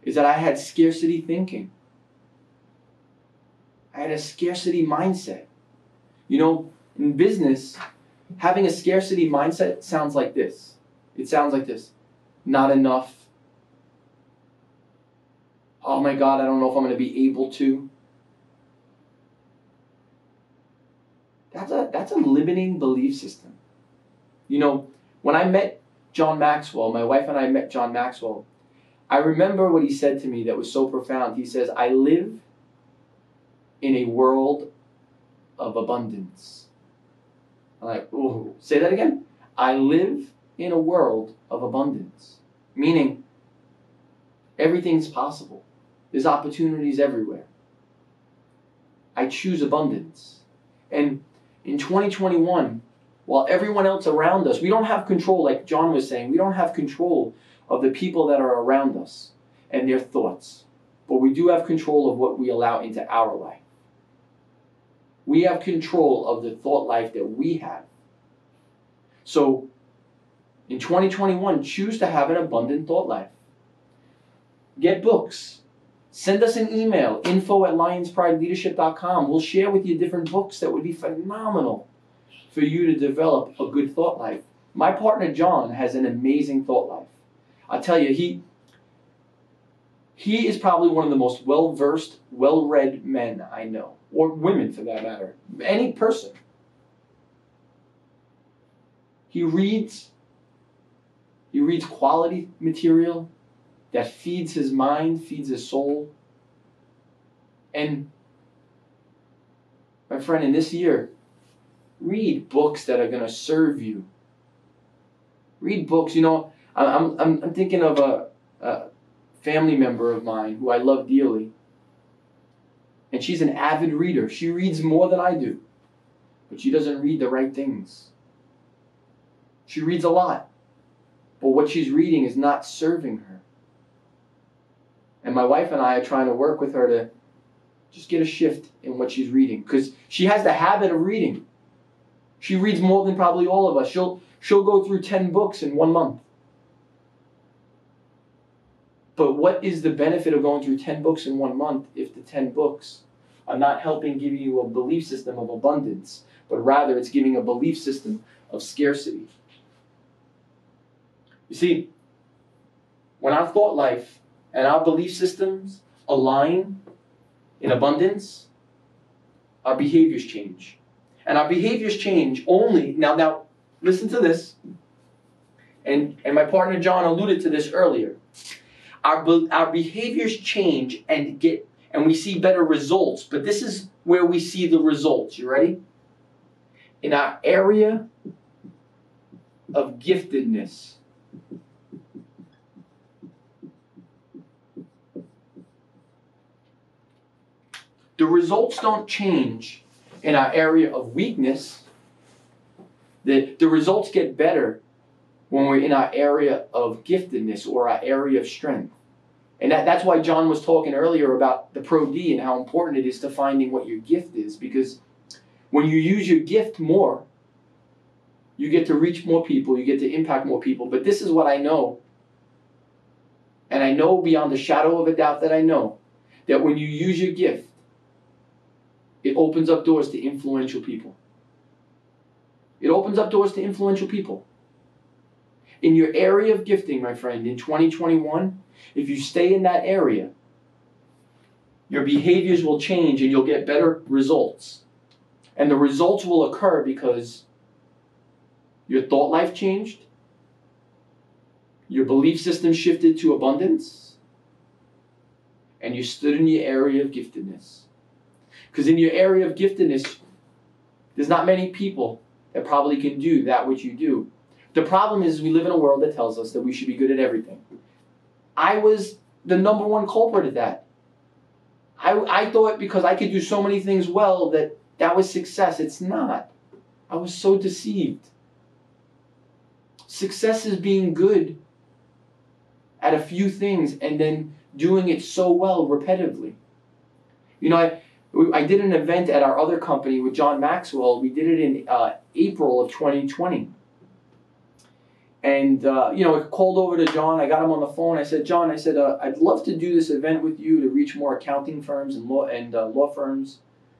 is that I had scarcity thinking. I had a scarcity mindset. You know, in business, having a scarcity mindset sounds like this. It sounds like this. Not enough. Oh my God, I don't know if I'm going to be able to. That's a limiting belief system. You know, when I met John Maxwell, my wife and I met John Maxwell, I remember what he said to me that was so profound. He says, I live in a world of abundance. I'm like, oh, say that again? I live in a world of abundance. Meaning, everything's possible. There's opportunities everywhere. I choose abundance. And in 2021, while everyone else around us, we don't have control, like John was saying, we don't have control of the people that are around us and their thoughts. But we do have control of what we allow into our life. We have control of the thought life that we have. So, in 2021, choose to have an abundant thought life. Get books. Send us an email, info@lionsprideleadership.com. We'll share with you different books that would be phenomenal for you to develop a good thought life. My partner, John, has an amazing thought life. I tell you, he is probably one of the most well-versed, well-read men I know, or women for that matter, any person. He reads quality material that feeds his mind, feeds his soul. And my friend, in this year, read books that are going to serve you. Read books. You know, I'm thinking of a family member of mine who I love dearly. And she's an avid reader. She reads more than I do. But she doesn't read the right things. She reads a lot. But what she's reading is not serving her. And my wife and I are trying to work with her to just get a shift in what she's reading. Because she has the habit of reading. She reads more than probably all of us. She'll go through 10 books in 1 month. But what is the benefit of going through 10 books in 1 month if the 10 books are not helping give you a belief system of abundance, but rather it's giving a belief system of scarcity? You see, when our thought life and our belief systems align in abundance, our behaviors change. And our behaviors change only, now listen to this, and my partner John alluded to this earlier. Our behaviors change and we see better results, but this is where we see the results. You ready? In our area of giftedness. The results don't change in our area of weakness. The results get better when we're in our area of giftedness or our area of strength. And that's why John was talking earlier about the Pro D and how important it is to finding what your gift is. Because when you use your gift more, you get to reach more people, you get to impact more people. But this is what I know, and I know beyond the shadow of a doubt that I know, that when you use your gift, it opens up doors to influential people. It opens up doors to influential people. In your area of gifting, my friend, in 2021, if you stay in that area, your behaviors will change and you'll get better results. And the results will occur because your thought life changed, your belief system shifted to abundance, and you stood in your area of giftedness. Because in your area of giftedness, there's not many people that probably can do that which you do. The problem is we live in a world that tells us that we should be good at everything. I was the #1 culprit of that. I thought because I could do so many things well that was success. It's not. I was so deceived. Success is being good at a few things and then doing it so well repetitively. You know, I did an event at our other company with John Maxwell. We did it in April of 2020. And, I called over to John. I got him on the phone. I said, John, I'd love to do this event with you to reach more accounting firms and law firms.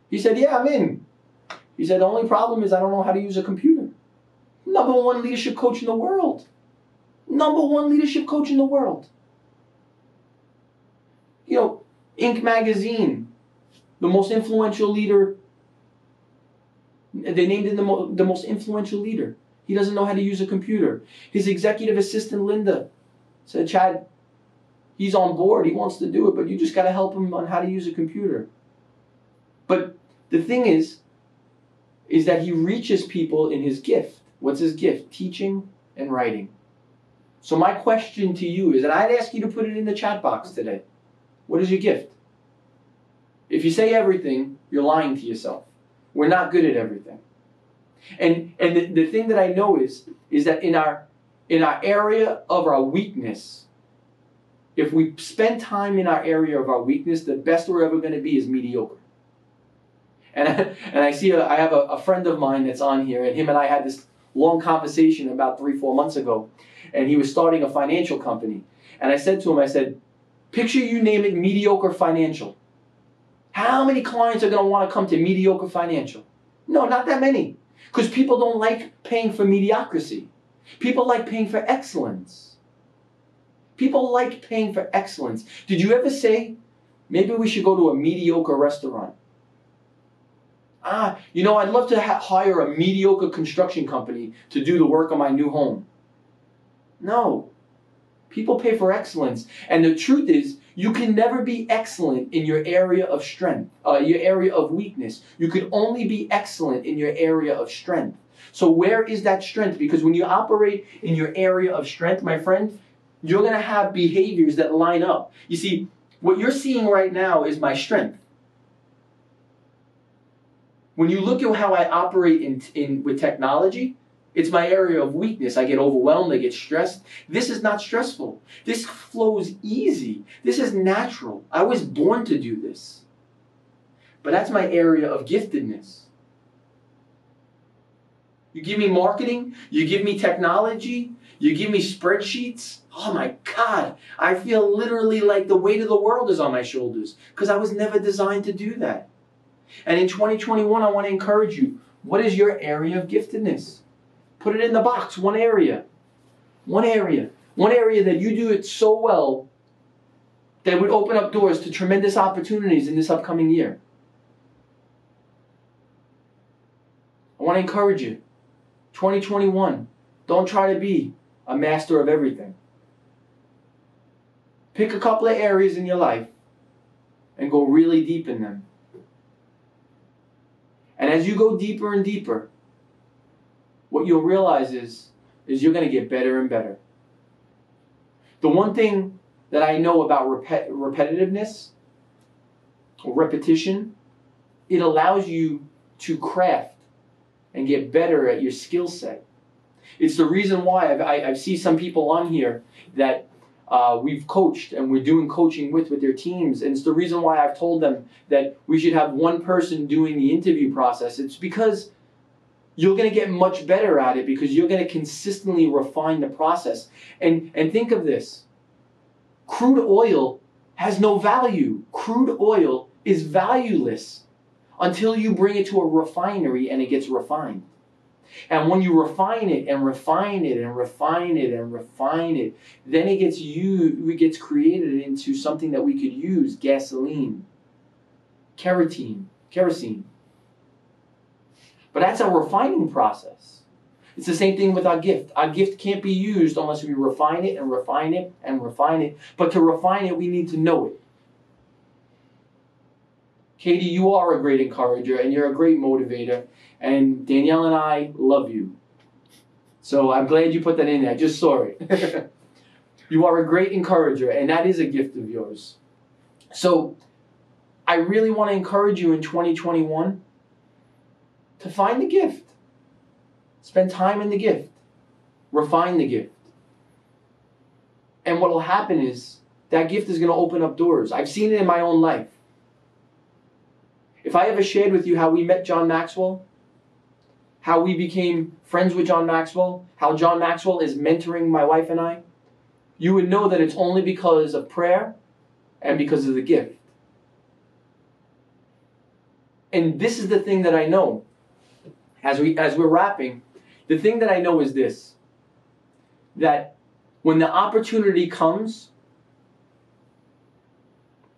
He said, yeah, I'm in. He said, the only problem is I don't know how to use a computer. #1 leadership coach in the world. #1 leadership coach in the world. You know, Inc. magazine, the most influential leader They named him the most influential leader. He doesn't know how to use a computer. His executive assistant, Linda, said, Chad, he's on board. He wants to do it, but you just got to help him on how to use a computer. But the thing is that he reaches people in his gift. What's his gift? Teaching and writing. So my question to you is, and I'd ask you to put it in the chat box today. What is your gift? If you say everything, you're lying to yourself. We're not good at everything. And the thing that I know is that in our area of our weakness, if we spend time in our area of our weakness, the best we're ever going to be is mediocre. And I have a friend of mine that's on here, and him and I had this long conversation about 3-4 months ago, and he was starting a financial company. And I said to him, I said, picture you name it mediocre financial. How many clients are going to want to come to mediocre financial? No, not that many. Because people don't like paying for mediocrity. People like paying for excellence. People like paying for excellence. Did you ever say, maybe we should go to a mediocre restaurant? I'd love to hire a mediocre construction company to do the work on my new home. No. People pay for excellence. And the truth is, you can never be excellent in your area of strength, your area of weakness. You could only be excellent in your area of strength. So where is that strength? Because when you operate in your area of strength, my friend, you're going to have behaviors that line up. You see, what you're seeing right now is my strength. When you look at how I operate with technology, it's my area of weakness. I get overwhelmed, I get stressed. This is not stressful. This flows easy. This is natural. I was born to do this. But that's my area of giftedness. You give me marketing, you give me technology, you give me spreadsheets. Oh my God, I feel literally like the weight of the world is on my shoulders because I was never designed to do that. And in 2021, I want to encourage you. What is your area of giftedness? Put it in the box, one area. One area. One area that you do it so well that would open up doors to tremendous opportunities in this upcoming year. I want to encourage you. 2021, don't try to be a master of everything. Pick a couple of areas in your life and go really deep in them. And as you go deeper and deeper, what you'll realize is you're going to get better and better. The one thing that I know about repetitiveness or repetition, it allows you to craft and get better at your skill set. It's the reason why I see some people on here that we've coached and we're doing coaching with their teams. And it's the reason why I've told them that we should have one person doing the interview process. It's because you're going to get much better at it because you're going to consistently refine the process. And think of this. Crude oil has no value. Crude oil is valueless until you bring it to a refinery and it gets refined. And when you refine it and refine it and refine it and refine it, then it gets created into something that we could use, gasoline, kerosene. But that's a refining process. It's the same thing with our gift. Our gift can't be used unless we refine it and refine it and refine it. But to refine it, we need to know it. Katie, you are a great encourager and you're a great motivator. And Danielle and I love you. So I'm glad you put that in there. I just saw it. You are a great encourager, and that is a gift of yours. So I really want to encourage you in 2021 to find the gift. Spend time in the gift. Refine the gift. And what will happen is that gift is going to open up doors. I've seen it in my own life. If I ever shared with you how we met John Maxwell, how we became friends with John Maxwell, how John Maxwell is mentoring my wife and I, you would know that it's only because of prayer and because of the gift. And this is the thing that I know. As we're wrapping, the thing that I know is this, that when the opportunity comes,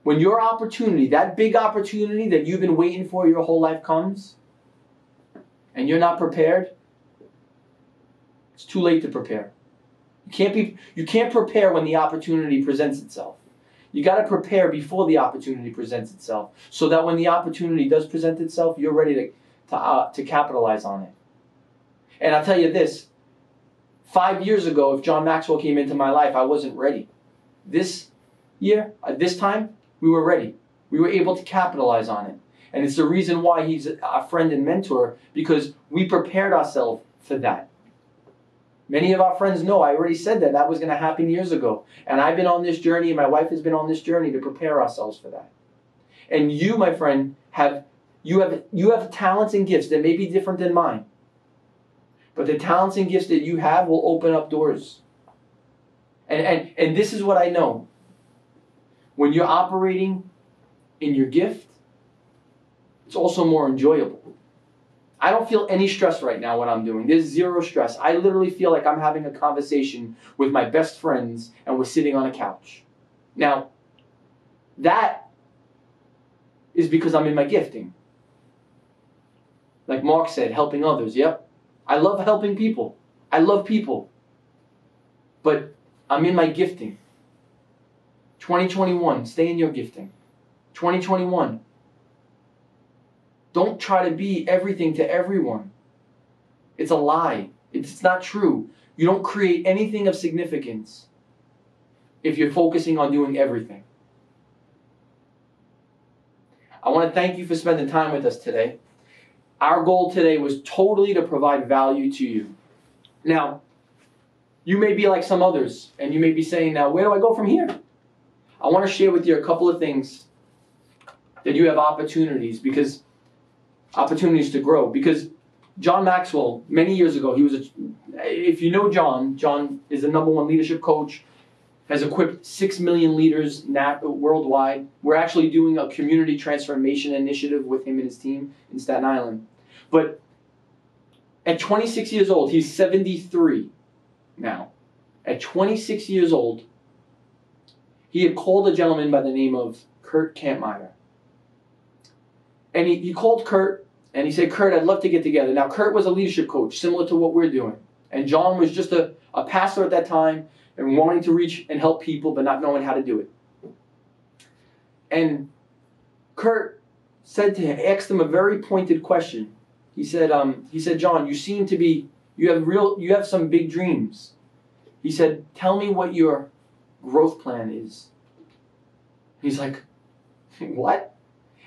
when your opportunity, that big opportunity that you've been waiting for your whole life comes, and you're not prepared, it's too late to prepare. You can't prepare when the opportunity presents itself. You got to prepare before the opportunity presents itself, so that when the opportunity does present itself, you're ready to capitalize on it. And I'll tell you this, 5 years ago, if John Maxwell came into my life, I wasn't ready. This year, this time, we were ready. We were able to capitalize on it. And it's the reason why he's a friend and mentor, because we prepared ourselves for that. Many of our friends know, I already said that was going to happen years ago. And I've been on this journey, and my wife has been on this journey to prepare ourselves for that. And you, my friend, have talents and gifts that may be different than mine. But the talents and gifts that you have will open up doors. And this is what I know. When you're operating in your gift, it's also more enjoyable. I don't feel any stress right now when I'm doing. There's zero stress. I literally feel like I'm having a conversation with my best friends and we're sitting on a couch. Now, that is because I'm in my gifting. Like Mark said, helping others. Yep. I love helping people. I love people. But I'm in my gifting. 2021, stay in your gifting. 2021. Don't try to be everything to everyone. It's a lie. It's not true. You don't create anything of significance if you're focusing on doing everything. I want to thank you for spending time with us today. Our goal today was totally to provide value to you. Now, you may be like some others, and you may be saying, now, where do I go from here? I want to share with you a couple of things that you have opportunities to grow. Because John Maxwell, many years ago, if you know John is the #1 leadership coach, has equipped 6 million leaders worldwide. We're actually doing a community transformation initiative with him and his team in Staten Island. But at 26 years old, he's 73 now. At 26 years old, he had called a gentleman by the name of Kurt Kampmeyer. And he called Kurt, and he said, Kurt, I'd love to get together. Now, Kurt was a leadership coach, similar to what we're doing. And John was just a pastor at that time, and wanting to reach and help people, but not knowing how to do it. And Kurt asked him a very pointed question. He said, John, you have some big dreams. He said, tell me what your growth plan is. He's like, what?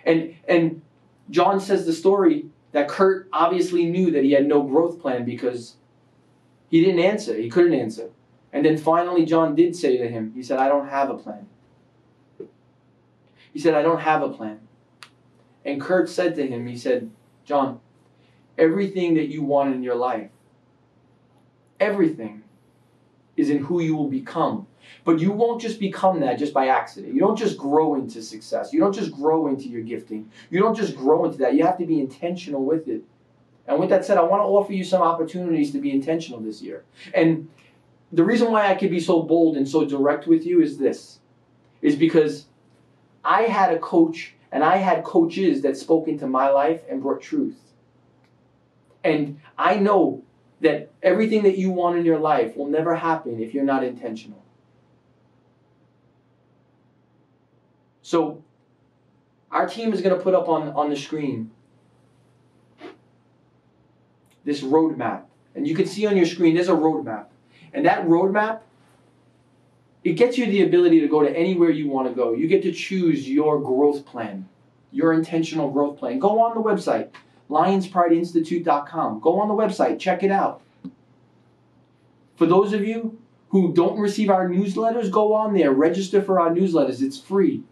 And John says the story that Kurt obviously knew that he had no growth plan because he didn't answer. He couldn't answer. And then finally John did say to him, he said, I don't have a plan. He said, I don't have a plan. And Kurt said to him, he said, John, everything that you want in your life, everything is in who you will become. But you won't just become that just by accident. You don't just grow into success. You don't just grow into your gifting. You don't just grow into that. You have to be intentional with it. And with that said, I want to offer you some opportunities to be intentional this year. And the reason why I could be so bold and so direct with you is this. Is because I had a coach and I had coaches that spoke into my life and brought truth. And I know that everything that you want in your life will never happen if you're not intentional. So our team is going to put up on the screen this roadmap. And you can see on your screen there's a roadmap. And that roadmap, it gets you the ability to go to anywhere you want to go. You get to choose your growth plan, your intentional growth plan. Go on the website, LionsPrideInstitute.com. Go on the website, check it out. For those of you who don't receive our newsletters, go on there, register for our newsletters. It's free.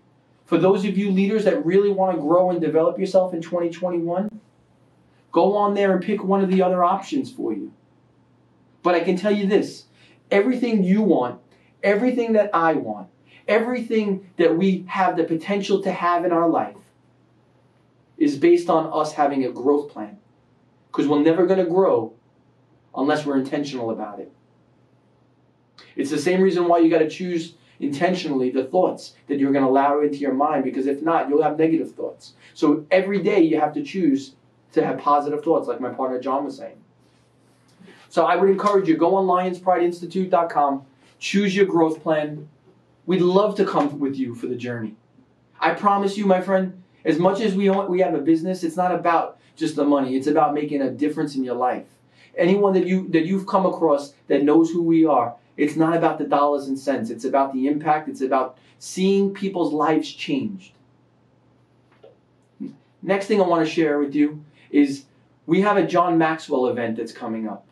For those of you leaders that really want to grow and develop yourself in 2021, go on there and pick one of the other options for you. But I can tell you this, everything you want, everything that I want, everything that we have the potential to have in our life is based on us having a growth plan. Because we're never going to grow unless we're intentional about it. It's the same reason why you got to choose intentionally the thoughts that you're going to allow into your mind, because if not, you'll have negative thoughts. So every day you have to choose to have positive thoughts, like my partner John was saying. So I would encourage you, go on LionsPrideInstitute.com, choose your growth plan. We'd love to come with you for the journey. I promise you, my friend, as much as we have a business, it's not about just the money. It's about making a difference in your life. Anyone that you've come across that knows who we are, it's not about the dollars and cents. It's about the impact. It's about seeing people's lives changed. Next thing I want to share with you is we have a John Maxwell event that's coming up.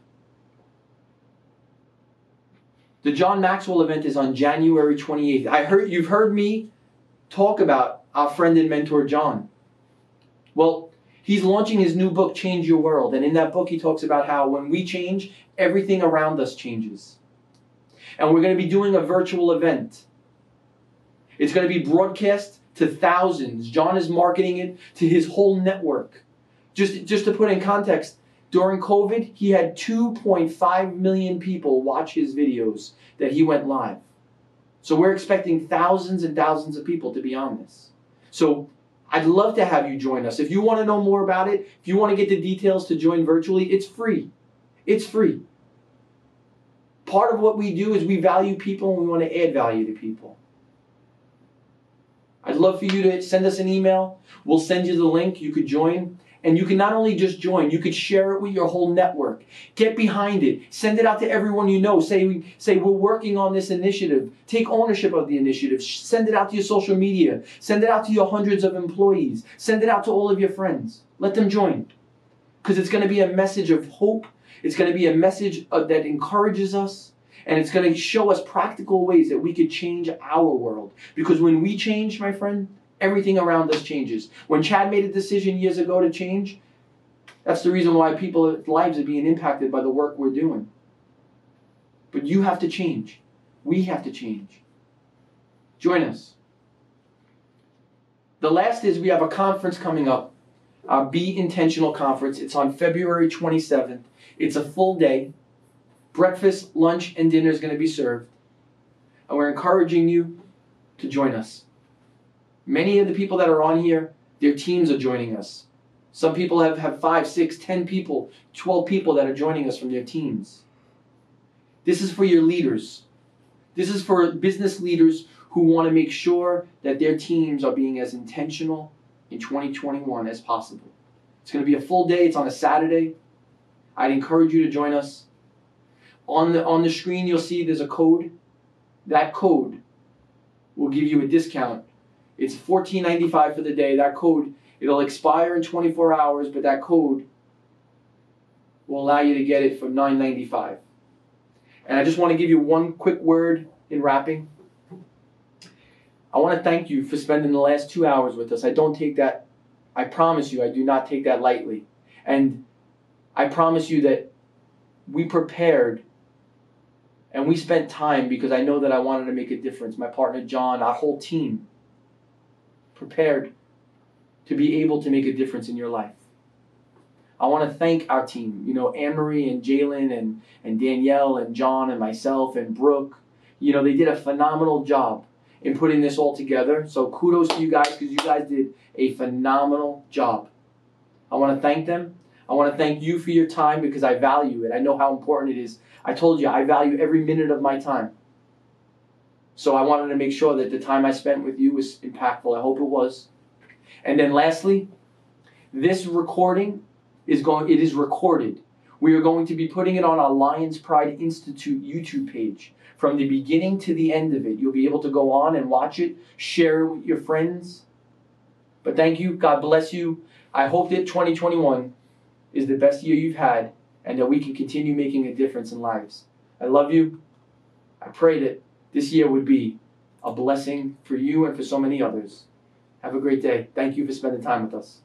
The John Maxwell event is on January 28th. You've heard me talk about our friend and mentor John. Well, he's launching his new book, Change Your World. And in that book, he talks about how when we change, everything around us changes. And we're going to be doing a virtual event. It's going to be broadcast to thousands. John is marketing it to his whole network. Just to put in context, during COVID, he had 2.5 million people watch his videos that he went live. So we're expecting thousands and thousands of people to be on this. So I'd love to have you join us. If you want to know more about it, if you want to get the details to join virtually, it's free. It's free. Part of what we do is we value people and we want to add value to people. I'd love for you to send us an email. We'll send you the link. You could join. And you can not only just join, you could share it with your whole network. Get behind it. Send it out to everyone you know. Say we're working on this initiative. Take ownership of the initiative. Send it out to your social media. Send it out to your hundreds of employees. Send it out to all of your friends. Let them join. Because it's going to be a message of hope. It's going to be a message that encourages us. And it's going to show us practical ways that we could change our world. Because when we change, my friend, everything around us changes. When Chad made a decision years ago to change, that's the reason why people's lives are being impacted by the work we're doing. But you have to change. We have to change. Join us. The last is we have a conference coming up, our Be Intentional Conference. It's on February 27th. It's a full day. Breakfast, lunch, and dinner is going to be served. And we're encouraging you to join us. Many of the people that are on here, their teams are joining us. Some people have 5, 6, 10 people, 12 people that are joining us from their teams. This is for your leaders. This is for business leaders who want to make sure that their teams are being as intentional in 2021 as possible. It's going to be a full day. It's on a Saturday. I'd encourage you to join us. On the screen, you'll see there's a code. That code will give you a discount. It's $14.95 for the day. That code, it'll expire in 24 hours, but that code will allow you to get it for $9.95. And I just want to give you one quick word in wrapping. I want to thank you for spending the last 2 hours with us. I don't take that, I promise you, I do not take that lightly. And I promise you that we prepared and we spent time because I know that I wanted to make a difference. My partner John, our whole team, prepared to be able to make a difference in your life. I want to thank our team, Anne-Marie and Jalen and Danielle and John and myself and Brooke. They did a phenomenal job in putting this all together. So kudos to you guys because you guys did a phenomenal job. I want to thank them. I want to thank you for your time because I value it. I know how important it is. I told you I value every minute of my time. So I wanted to make sure that the time I spent with you was impactful. I hope it was. And then lastly, this recording it is recorded. We are going to be putting it on our Lions Pride Institute YouTube page. From the beginning to the end of it, you'll be able to go on and watch it, share it with your friends. But thank you. God bless you. I hope that 2021 is the best year you've had and that we can continue making a difference in lives. I love you. I pray that this year would be a blessing for you and for so many others. Have a great day. Thank you for spending time with us.